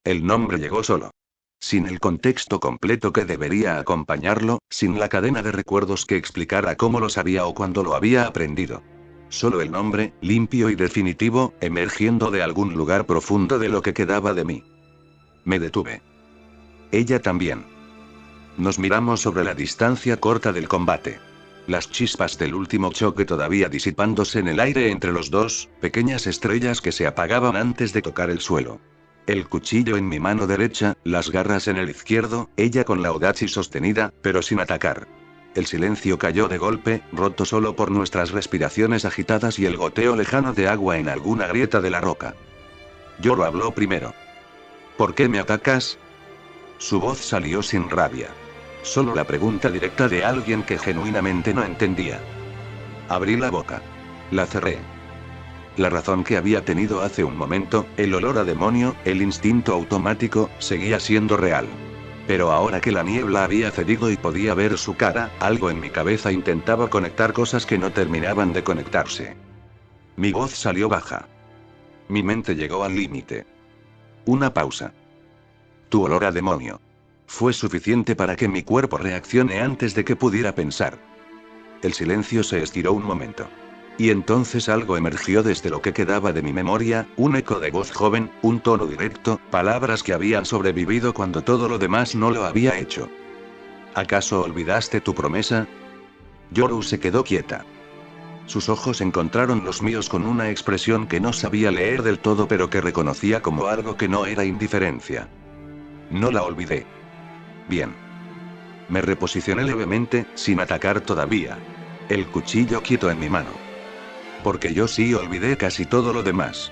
A: El nombre llegó solo. Sin el contexto completo que debería acompañarlo, sin la cadena de recuerdos que explicara cómo lo sabía o cuándo lo había aprendido. Solo el nombre, limpio y definitivo, emergiendo de algún lugar profundo de lo que quedaba de mí. Me detuve. Ella también. Nos miramos sobre la distancia corta del combate. Las chispas del último choque todavía disipándose en el aire entre los dos, pequeñas estrellas que se apagaban antes de tocar el suelo. El cuchillo en mi mano derecha, las garras en el izquierdo, ella con la Odachi sostenida, pero sin atacar. El silencio cayó de golpe, roto solo por nuestras respiraciones agitadas y el goteo lejano de agua en alguna grieta de la roca. Yoru habló primero. ¿Por qué me atacas? Su voz salió sin rabia. Solo la pregunta directa de alguien que genuinamente no entendía. Abrí la boca. La cerré. La razón que había tenido hace un momento, el olor a demonio, el instinto automático, seguía siendo real. Pero ahora que la niebla había cedido y podía ver su cara, algo en mi cabeza intentaba conectar cosas que no terminaban de conectarse. Mi voz salió baja. Mi mente llegó al límite. Una pausa. Tu olor a demonio. Fue suficiente para que mi cuerpo reaccione antes de que pudiera pensar. El silencio se estiró un momento. Y entonces algo emergió desde lo que quedaba de mi memoria, un eco de voz joven, un tono directo, palabras que habían sobrevivido cuando todo lo demás no lo había hecho. ¿Acaso olvidaste tu promesa? Yoru se quedó quieta. Sus ojos encontraron los míos con una expresión que no sabía leer del todo pero que reconocía como algo que no era indiferencia. No la olvidé. Bien. Me reposicioné levemente, sin atacar todavía. El cuchillo quieto en mi mano. Porque yo sí olvidé casi todo lo demás.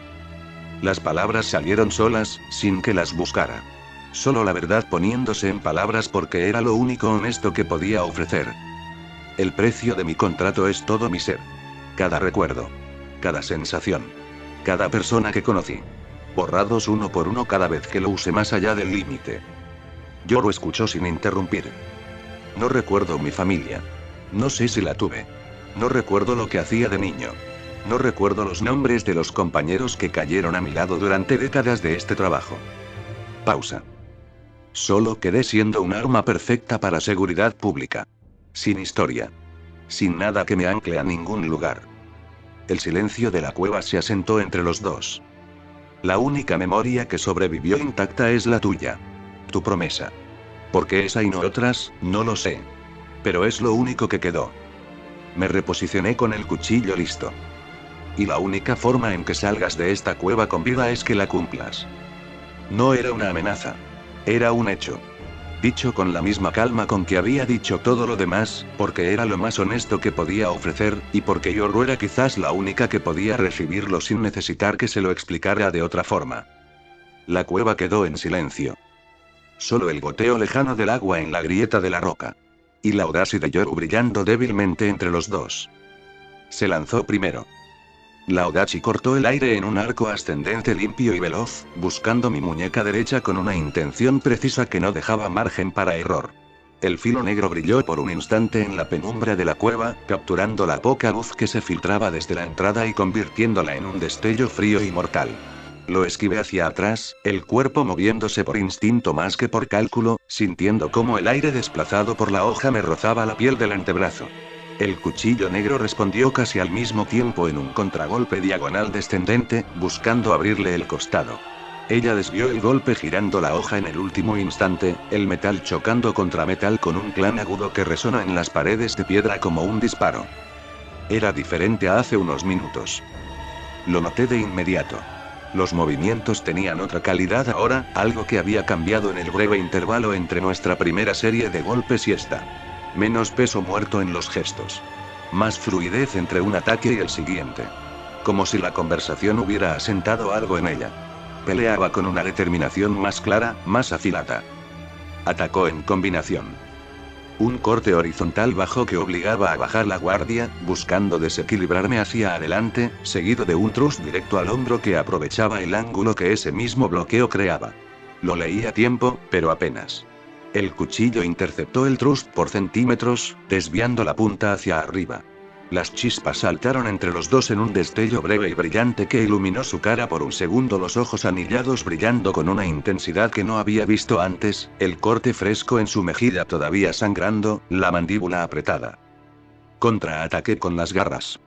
A: Las palabras salieron solas, sin que las buscara. Solo la verdad poniéndose en palabras porque era lo único honesto que podía ofrecer. El precio de mi contrato es todo mi ser. Cada recuerdo. Cada sensación. Cada persona que conocí. Borrados uno por uno cada vez que lo use más allá del límite. Yoru escuchó sin interrumpir. No recuerdo mi familia. No sé si la tuve. No recuerdo lo que hacía de niño. No recuerdo los nombres de los compañeros que cayeron a mi lado durante décadas de este trabajo. Pausa. Solo quedé siendo un arma perfecta para seguridad pública. Sin historia. Sin nada que me ancle a ningún lugar. El silencio de la cueva se asentó entre los dos. La única memoria que sobrevivió intacta es la tuya. Tu promesa. ¿Por qué esa y no otras? No lo sé. Pero es lo único que quedó. Me reposicioné con el cuchillo listo. Y la única forma en que salgas de esta cueva con vida es que la cumplas. No era una amenaza. Era un hecho. Dicho con la misma calma con que había dicho todo lo demás, porque era lo más honesto que podía ofrecer, y porque Yoru era quizás la única que podía recibirlo sin necesitar que se lo explicara de otra forma. La cueva quedó en silencio. Solo el goteo lejano del agua en la grieta de la roca. Y la audacia de Yoru brillando débilmente entre los dos. Se lanzó primero. La Odachi cortó el aire en un arco ascendente limpio y veloz, buscando mi muñeca derecha con una intención precisa que no dejaba margen para error. El filo negro brilló por un instante en la penumbra de la cueva, capturando la poca luz que se filtraba desde la entrada y convirtiéndola en un destello frío y mortal. Lo esquivé hacia atrás, el cuerpo moviéndose por instinto más que por cálculo, sintiendo cómo el aire desplazado por la hoja me rozaba la piel del antebrazo. El cuchillo negro respondió casi al mismo tiempo en un contragolpe diagonal descendente, buscando abrirle el costado. Ella desvió el golpe girando la hoja en el último instante, el metal chocando contra metal con un clan agudo que resonó en las paredes de piedra como un disparo. Era diferente a hace unos minutos. Lo noté de inmediato. Los movimientos tenían otra calidad ahora, algo que había cambiado en el breve intervalo entre nuestra primera serie de golpes y esta. Menos peso muerto en los gestos. Más fluidez entre un ataque y el siguiente. Como si la conversación hubiera asentado algo en ella. Peleaba con una determinación más clara, más afilada. Atacó en combinación. Un corte horizontal bajo que obligaba a bajar la guardia, buscando desequilibrarme hacia adelante, seguido de un thrust directo al hombro que aprovechaba el ángulo que ese mismo bloqueo creaba. Lo leí a tiempo, pero apenas. El cuchillo interceptó el thrust por centímetros, desviando la punta hacia arriba. Las chispas saltaron entre los dos en un destello breve y brillante que iluminó su cara por un segundo, los ojos anillados brillando con una intensidad que no había visto antes, el corte fresco en su mejilla todavía sangrando, la mandíbula apretada. Contraataqué con las garras.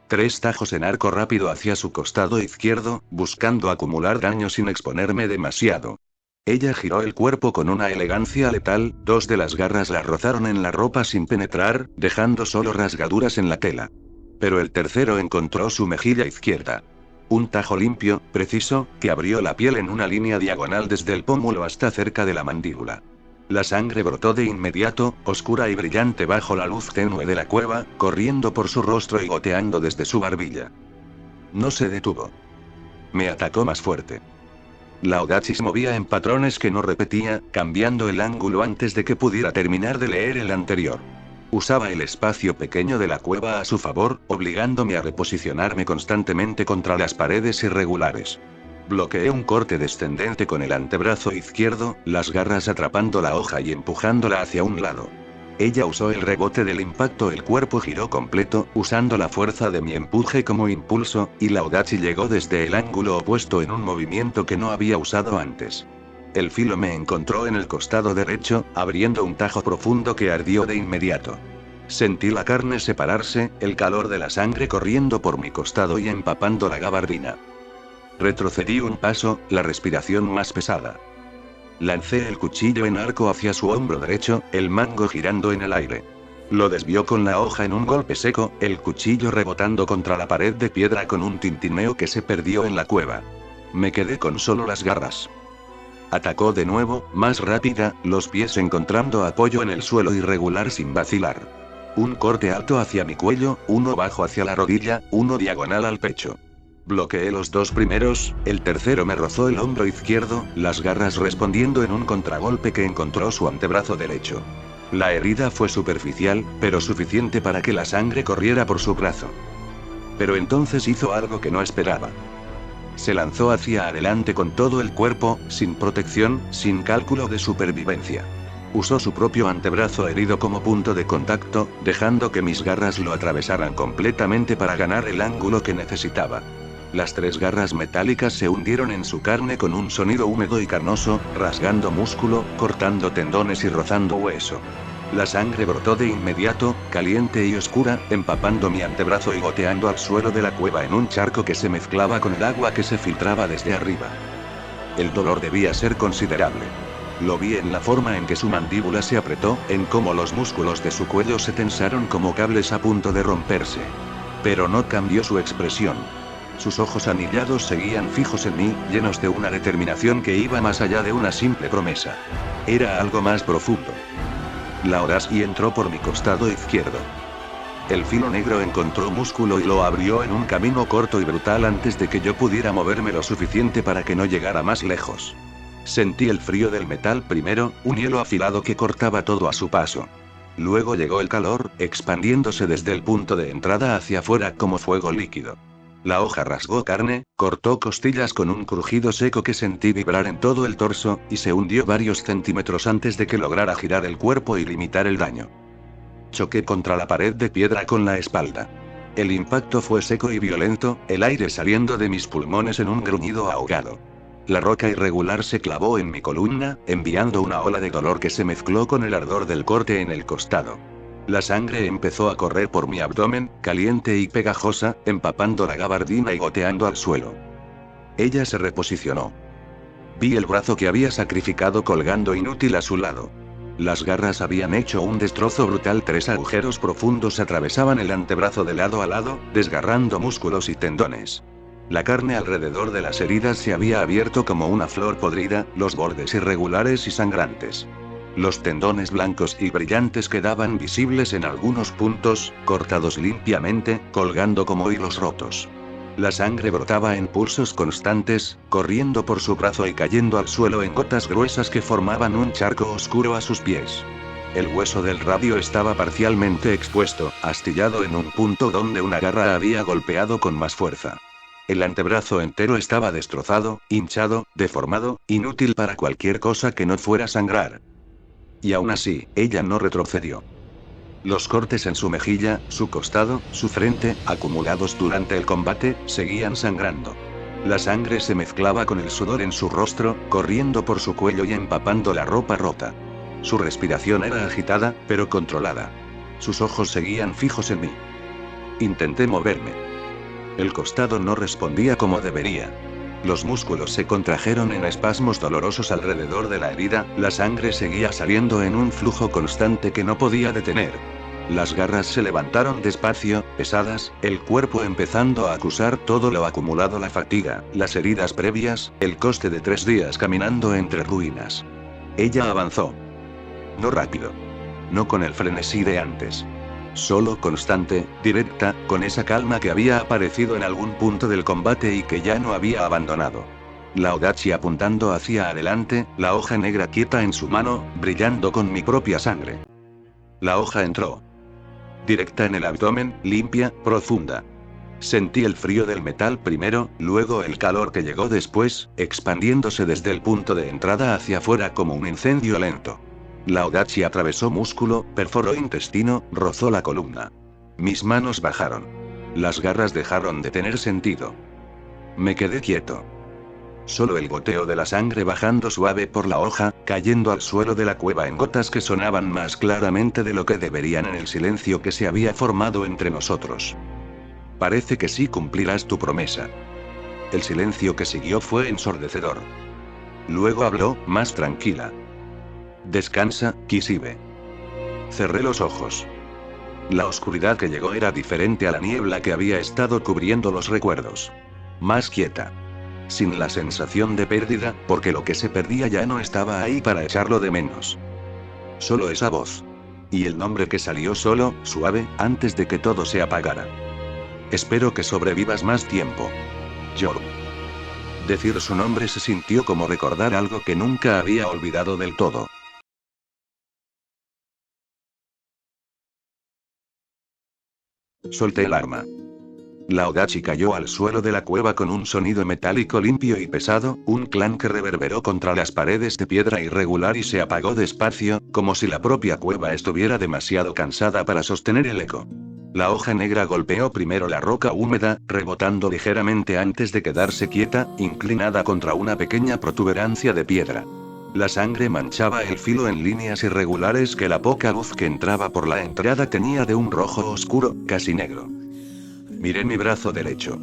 A: 3 tajos en arco rápido hacia su costado izquierdo, buscando acumular daño sin exponerme demasiado. Ella giró el cuerpo con una elegancia letal, 2 de las garras la rozaron en la ropa sin penetrar, dejando solo rasgaduras en la tela. Pero el tercero encontró su mejilla izquierda. Un tajo limpio, preciso, que abrió la piel en una línea diagonal desde el pómulo hasta cerca de la mandíbula. La sangre brotó de inmediato, oscura y brillante bajo la luz tenue de la cueva, corriendo por su rostro y goteando desde su barbilla. No se detuvo. Me atacó más fuerte. La Odachi se movía en patrones que no repetía, cambiando el ángulo antes de que pudiera terminar de leer el anterior. Usaba el espacio pequeño de la cueva a su favor, obligándome a reposicionarme constantemente contra las paredes irregulares. Bloqueé un corte descendente con el antebrazo izquierdo, las garras atrapando la hoja y empujándola hacia un lado. Ella usó el rebote del impacto, el cuerpo giró completo, usando la fuerza de mi empuje como impulso, y la Odachi llegó desde el ángulo opuesto en un movimiento que no había usado antes. El filo me encontró en el costado derecho, abriendo un tajo profundo que ardió de inmediato. Sentí la carne separarse, el calor de la sangre corriendo por mi costado y empapando la gabardina. Retrocedí un paso, la respiración más pesada. Lancé el cuchillo en arco hacia su hombro derecho, el mango girando en el aire. Lo desvió con la hoja en un golpe seco, el cuchillo rebotando contra la pared de piedra con un tintineo que se perdió en la cueva. Me quedé con solo las garras. Atacó de nuevo, más rápida, los pies encontrando apoyo en el suelo irregular sin vacilar. Un corte alto hacia mi cuello, uno bajo hacia la rodilla, uno diagonal al pecho. Bloqueé los 2 primeros, el tercero me rozó el hombro izquierdo, las garras respondiendo en un contragolpe que encontró su antebrazo derecho. La herida fue superficial, pero suficiente para que la sangre corriera por su brazo. Pero entonces hizo algo que no esperaba. Se lanzó hacia adelante con todo el cuerpo, sin protección, sin cálculo de supervivencia. Usó su propio antebrazo herido como punto de contacto, dejando que mis garras lo atravesaran completamente para ganar el ángulo que necesitaba. Las 3 garras metálicas se hundieron en su carne con un sonido húmedo y carnoso, rasgando músculo, cortando tendones y rozando hueso. La sangre brotó de inmediato, caliente y oscura, empapando mi antebrazo y goteando al suelo de la cueva en un charco que se mezclaba con el agua que se filtraba desde arriba. El dolor debía ser considerable. Lo vi en la forma en que su mandíbula se apretó, en cómo los músculos de su cuello se tensaron como cables a punto de romperse. Pero no cambió su expresión. Sus ojos anillados seguían fijos en mí, llenos de una determinación que iba más allá de una simple promesa. Era algo más profundo. La Odachi entró por mi costado izquierdo. El filo negro encontró músculo y lo abrió en un camino corto y brutal antes de que yo pudiera moverme lo suficiente para que no llegara más lejos. Sentí el frío del metal primero, un hielo afilado que cortaba todo a su paso. Luego llegó el calor, expandiéndose desde el punto de entrada hacia afuera como fuego líquido. La hoja rasgó carne, cortó costillas con un crujido seco que sentí vibrar en todo el torso, y se hundió varios centímetros antes de que lograra girar el cuerpo y limitar el daño. Choqué contra la pared de piedra con la espalda. El impacto fue seco y violento, el aire saliendo de mis pulmones en un gruñido ahogado. La roca irregular se clavó en mi columna, enviando una ola de dolor que se mezcló con el ardor del corte en el costado. La sangre empezó a correr por mi abdomen, caliente y pegajosa, empapando la gabardina y goteando al suelo. Ella se reposicionó. Vi el brazo que había sacrificado colgando inútil a su lado. Las garras habían hecho un destrozo brutal. 3 agujeros profundos atravesaban el antebrazo de lado a lado, desgarrando músculos y tendones. La carne alrededor de las heridas se había abierto como una flor podrida, los bordes irregulares y sangrantes. Los tendones blancos y brillantes quedaban visibles en algunos puntos, cortados limpiamente, colgando como hilos rotos. La sangre brotaba en pulsos constantes, corriendo por su brazo y cayendo al suelo en gotas gruesas que formaban un charco oscuro a sus pies. El hueso del radio estaba parcialmente expuesto, astillado en un punto donde una garra había golpeado con más fuerza. El antebrazo entero estaba destrozado, hinchado, deformado, inútil para cualquier cosa que no fuera sangrar. Y aún así, ella no retrocedió. Los cortes en su mejilla, su costado, su frente, acumulados durante el combate, seguían sangrando. La sangre se mezclaba con el sudor en su rostro, corriendo por su cuello y empapando la ropa rota. Su respiración era agitada, pero controlada. Sus ojos seguían fijos en mí. Intenté moverme. El costado no respondía como debería. Los músculos se contrajeron en espasmos dolorosos alrededor de la herida, la sangre seguía saliendo en un flujo constante que no podía detener. Las garras se levantaron despacio, pesadas, el cuerpo empezando a acusar todo lo acumulado, la fatiga, las heridas previas, el coste de 3 días caminando entre ruinas. Ella avanzó. No rápido. No con el frenesí de antes. Solo constante, directa, con esa calma que había aparecido en algún punto del combate y que ya no había abandonado. La Odachi apuntando hacia adelante, la hoja negra quieta en su mano, brillando con mi propia sangre. La hoja entró. Directa en el abdomen, limpia, profunda. Sentí el frío del metal primero, luego el calor que llegó después, expandiéndose desde el punto de entrada hacia afuera como un incendio lento. La Odachi atravesó músculo, perforó intestino, rozó la columna. Mis manos bajaron. Las garras dejaron de tener sentido. Me quedé quieto. Solo el goteo de la sangre bajando suave por la hoja, cayendo al suelo de la cueva en gotas que sonaban más claramente de lo que deberían en el silencio que se había formado entre nosotros. Parece que sí cumplirás tu promesa. El silencio que siguió fue ensordecedor. Luego habló, más tranquila. Descansa, Kishibe. Cerré los ojos. La oscuridad que llegó era diferente a la niebla que había estado cubriendo los recuerdos. Más quieta. Sin la sensación de pérdida, porque lo que se perdía ya no estaba ahí para echarlo de menos. Solo esa voz. Y el nombre que salió solo, suave, antes de que todo se apagara. Espero que sobrevivas más tiempo. Yoru. Decir su nombre se sintió como recordar algo que nunca había olvidado del todo. Solté el arma. La Odachi cayó al suelo de la cueva con un sonido metálico limpio y pesado, un clan que reverberó contra las paredes de piedra irregular y se apagó despacio, como si la propia cueva estuviera demasiado cansada para sostener el eco. La hoja negra golpeó primero la roca húmeda, rebotando ligeramente antes de quedarse quieta, inclinada contra una pequeña protuberancia de piedra. La sangre manchaba el filo en líneas irregulares que la poca luz que entraba por la entrada tenía de un rojo oscuro, casi negro. Miré mi brazo derecho.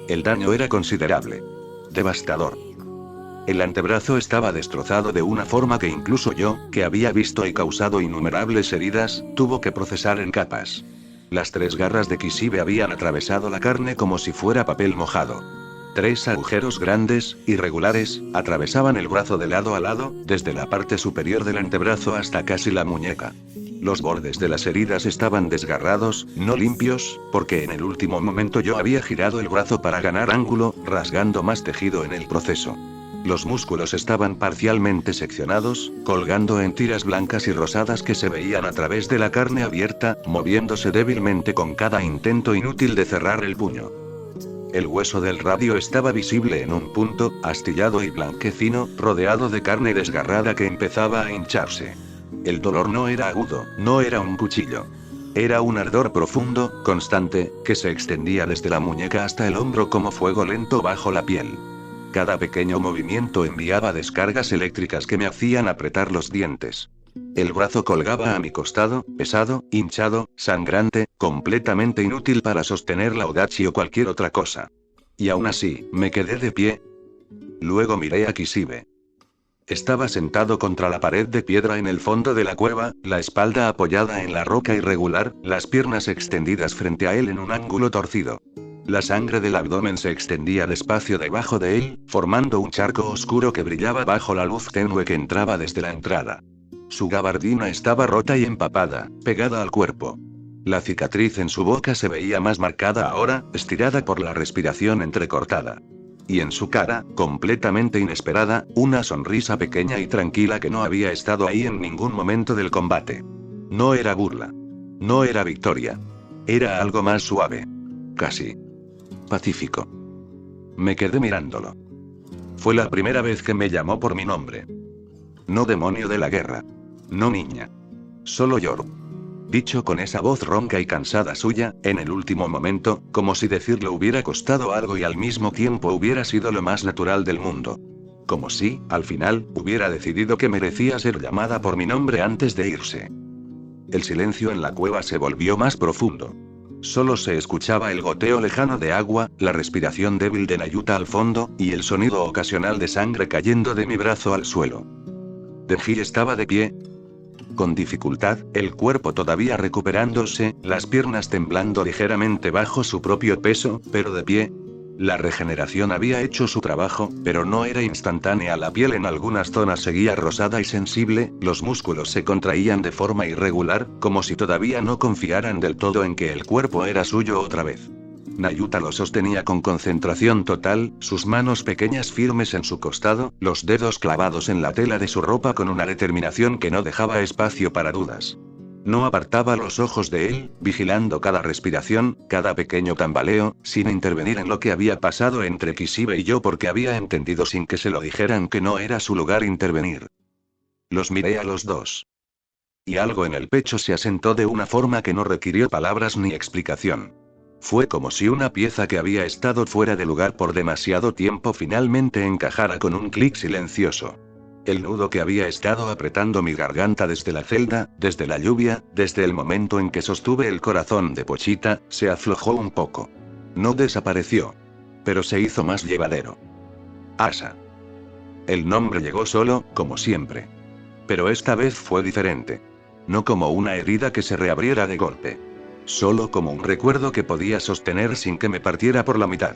A: El daño era considerable. Devastador. El antebrazo estaba destrozado de una forma que incluso yo, que había visto y causado innumerables heridas, tuvo que procesar en capas. Las 3 garras de Kishibe habían atravesado la carne como si fuera papel mojado. 3 agujeros grandes, irregulares, atravesaban el brazo de lado a lado, desde la parte superior del antebrazo hasta casi la muñeca. Los bordes de las heridas estaban desgarrados, no limpios, porque en el último momento yo había girado el brazo para ganar ángulo, rasgando más tejido en el proceso. Los músculos estaban parcialmente seccionados, colgando en tiras blancas y rosadas que se veían a través de la carne abierta, moviéndose débilmente con cada intento inútil de cerrar el puño. El hueso del radio estaba visible en un punto, astillado y blanquecino, rodeado de carne desgarrada que empezaba a hincharse. El dolor no era agudo, no era un cuchillo. Era un ardor profundo, constante, que se extendía desde la muñeca hasta el hombro como fuego lento bajo la piel. Cada pequeño movimiento enviaba descargas eléctricas que me hacían apretar los dientes. El brazo colgaba a mi costado, pesado, hinchado, sangrante, completamente inútil para sostener la Odachi o cualquier otra cosa. Y aún así, me quedé de pie. Luego miré a Kishibe. Estaba sentado contra la pared de piedra en el fondo de la cueva, la espalda apoyada en la roca irregular, las piernas extendidas frente a él en un ángulo torcido. La sangre del abdomen se extendía despacio debajo de él, formando un charco oscuro que brillaba bajo la luz tenue que entraba desde la entrada. Su gabardina estaba rota y empapada, pegada al cuerpo. La cicatriz en su boca se veía más marcada ahora, estirada por la respiración entrecortada. Y en su cara, completamente inesperada, una sonrisa pequeña y tranquila que no había estado ahí en ningún momento del combate. No era burla. No era victoria. Era algo más suave. Casi pacífico. Me quedé mirándolo. Fue la primera vez que me llamó por mi nombre. No demonio de la guerra. No niña. Solo Yoru. Dicho con esa voz ronca y cansada suya, en el último momento, como si decirlo hubiera costado algo y al mismo tiempo hubiera sido lo más natural del mundo. Como si, al final, hubiera decidido que merecía ser llamada por mi nombre antes de irse. El silencio en la cueva se volvió más profundo. Solo se escuchaba el goteo lejano de agua, la respiración débil de Nayuta al fondo, y el sonido ocasional de sangre cayendo de mi brazo al suelo. Denji estaba de pie. Con dificultad, el cuerpo todavía recuperándose, las piernas temblando ligeramente bajo su propio peso, pero de pie. La regeneración había hecho su trabajo, pero no era instantánea. La piel en algunas zonas seguía rosada y sensible, los músculos se contraían de forma irregular, como si todavía no confiaran del todo en que el cuerpo era suyo otra vez. Nayuta lo sostenía con concentración total, sus manos pequeñas firmes en su costado, los dedos clavados en la tela de su ropa con una determinación que no dejaba espacio para dudas. No apartaba los ojos de él, vigilando cada respiración, cada pequeño tambaleo, sin intervenir en lo que había pasado entre Kishibe y yo porque había entendido sin que se lo dijeran que no era su lugar intervenir. Los miré a los dos. Y algo en el pecho se asentó de una forma que no requirió palabras ni explicación. Fue como si una pieza que había estado fuera de lugar por demasiado tiempo finalmente encajara con un clic silencioso. El nudo que había estado apretando mi garganta desde la celda, desde la lluvia, desde el momento en que sostuve el corazón de Pochita, se aflojó un poco. No desapareció. Pero se hizo más llevadero. Asa. El nombre llegó solo, como siempre. Pero esta vez fue diferente. No como una herida que se reabriera de golpe. Solo como un recuerdo que podía sostener sin que me partiera por la mitad.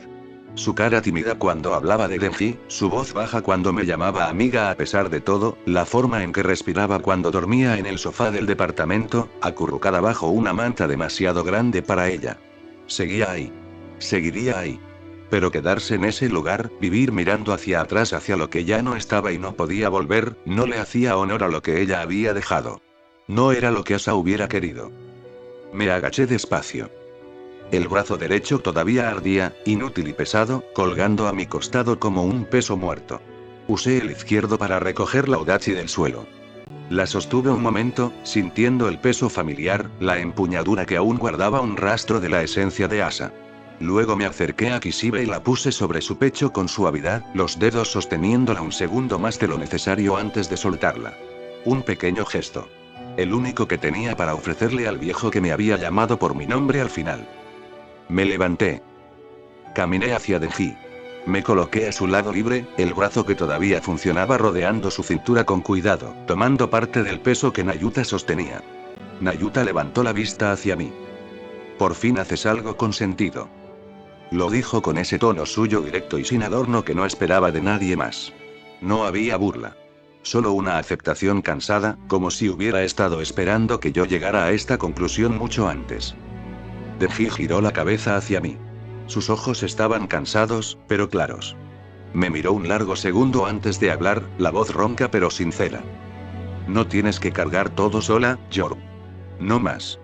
A: Su cara tímida cuando hablaba de Denji, su voz baja cuando me llamaba amiga a pesar de todo, la forma en que respiraba cuando dormía en el sofá del departamento, acurrucada bajo una manta demasiado grande para ella. Seguía ahí. Seguiría ahí. Pero quedarse en ese lugar, vivir mirando hacia atrás hacia lo que ya no estaba y no podía volver, no le hacía honor a lo que ella había dejado. No era lo que Asa hubiera querido. Me agaché despacio. El brazo derecho todavía ardía, inútil y pesado, colgando a mi costado como un peso muerto. Usé el izquierdo para recoger la Odachi del suelo. La sostuve un momento, sintiendo el peso familiar, la empuñadura que aún guardaba un rastro de la esencia de Asa. Luego me acerqué a Kishibe y la puse sobre su pecho con suavidad, los dedos sosteniéndola un segundo más de lo necesario antes de soltarla. Un pequeño gesto. El único que tenía para ofrecerle al viejo que me había llamado por mi nombre al final. Me levanté. Caminé hacia Denji. Me coloqué a su lado libre, el brazo que todavía funcionaba rodeando su cintura con cuidado, tomando parte del peso que Nayuta sostenía. Nayuta levantó la vista hacia mí. Por fin haces algo con sentido. Lo dijo con ese tono suyo directo y sin adorno que no esperaba de nadie más. No había burla. Solo una aceptación cansada, como si hubiera estado esperando que yo llegara a esta conclusión mucho antes. Denji giró la cabeza hacia mí. Sus ojos estaban cansados, pero claros. Me miró un largo segundo antes de hablar, la voz ronca pero sincera. No tienes que cargar todo sola, Yoru. No más.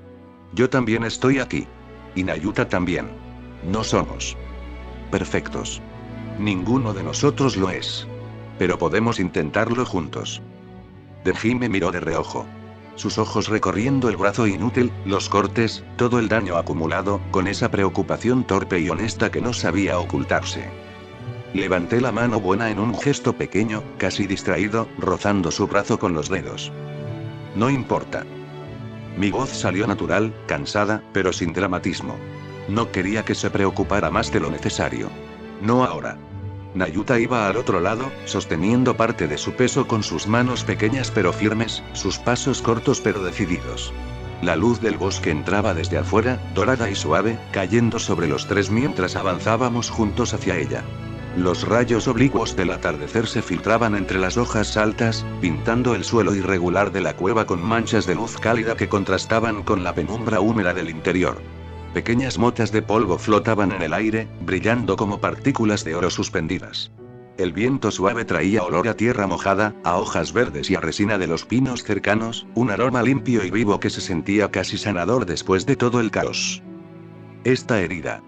A: Yo también estoy aquí. Y Nayuta también. No somos perfectos. Ninguno de nosotros lo es. Pero podemos intentarlo juntos. Denji me miró de reojo. Sus ojos recorriendo el brazo inútil, los cortes, todo el daño acumulado, con esa preocupación torpe y honesta que no sabía ocultarse. Levanté la mano buena en un gesto pequeño, casi distraído, rozando su brazo con los dedos. No importa. Mi voz salió natural, cansada, pero sin dramatismo. No quería que se preocupara más de lo necesario. No ahora. Nayuta iba al otro lado, sosteniendo parte de su peso con sus manos pequeñas pero firmes, sus pasos cortos pero decididos. La luz del bosque entraba desde afuera, dorada y suave, cayendo sobre los tres mientras avanzábamos juntos hacia ella. Los rayos oblicuos del atardecer se filtraban entre las hojas altas, pintando el suelo irregular de la cueva con manchas de luz cálida que contrastaban con la penumbra húmeda del interior. Pequeñas motas de polvo flotaban en el aire, brillando como partículas de oro suspendidas. El viento suave traía olor a tierra mojada, a hojas verdes y a resina de los pinos cercanos, un aroma limpio y vivo que se sentía casi sanador después de todo el caos. Esta herida.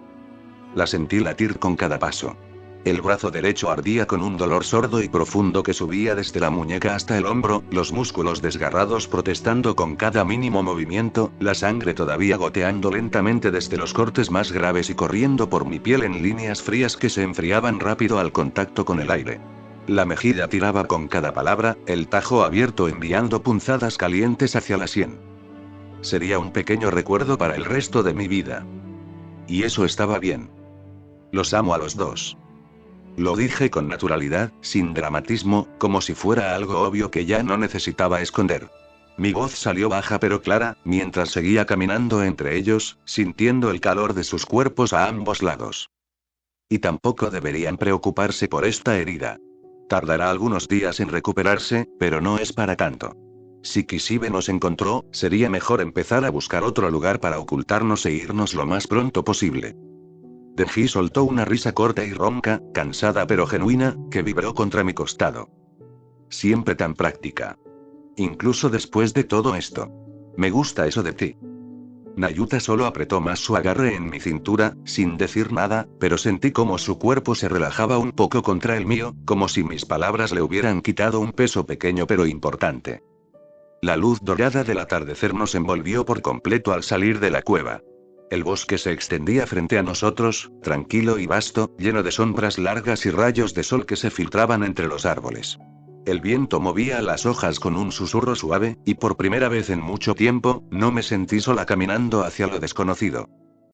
A: La sentí latir con cada paso. El brazo derecho ardía con un dolor sordo y profundo que subía desde la muñeca hasta el hombro, los músculos desgarrados protestando con cada mínimo movimiento, la sangre todavía goteando lentamente desde los cortes más graves y corriendo por mi piel en líneas frías que se enfriaban rápido al contacto con el aire. La mejilla tiraba con cada palabra, el tajo abierto enviando punzadas calientes hacia la sien. Sería un pequeño recuerdo para el resto de mi vida. Y eso estaba bien. Los amo a los dos. Lo dije con naturalidad, sin dramatismo, como si fuera algo obvio que ya no necesitaba esconder. Mi voz salió baja pero clara, mientras seguía caminando entre ellos, sintiendo el calor de sus cuerpos a ambos lados. Y tampoco deberían preocuparse por esta herida. Tardará algunos días en recuperarse, pero no es para tanto. Si Kishibe nos encontró, sería mejor empezar a buscar otro lugar para ocultarnos e irnos lo más pronto posible. Denji soltó una risa corta y ronca, cansada pero genuina, que vibró contra mi costado. Siempre tan práctica. Incluso después de todo esto. Me gusta eso de ti. Nayuta solo apretó más su agarre en mi cintura, sin decir nada, pero sentí como su cuerpo se relajaba un poco contra el mío, como si mis palabras le hubieran quitado un peso pequeño pero importante. La luz dorada del atardecer nos envolvió por completo al salir de la cueva. El bosque se extendía frente a nosotros, tranquilo y vasto, lleno de sombras largas y rayos de sol que se filtraban entre los árboles. El viento movía las hojas con un susurro suave, y por primera vez en mucho tiempo, no me sentí sola caminando hacia lo desconocido.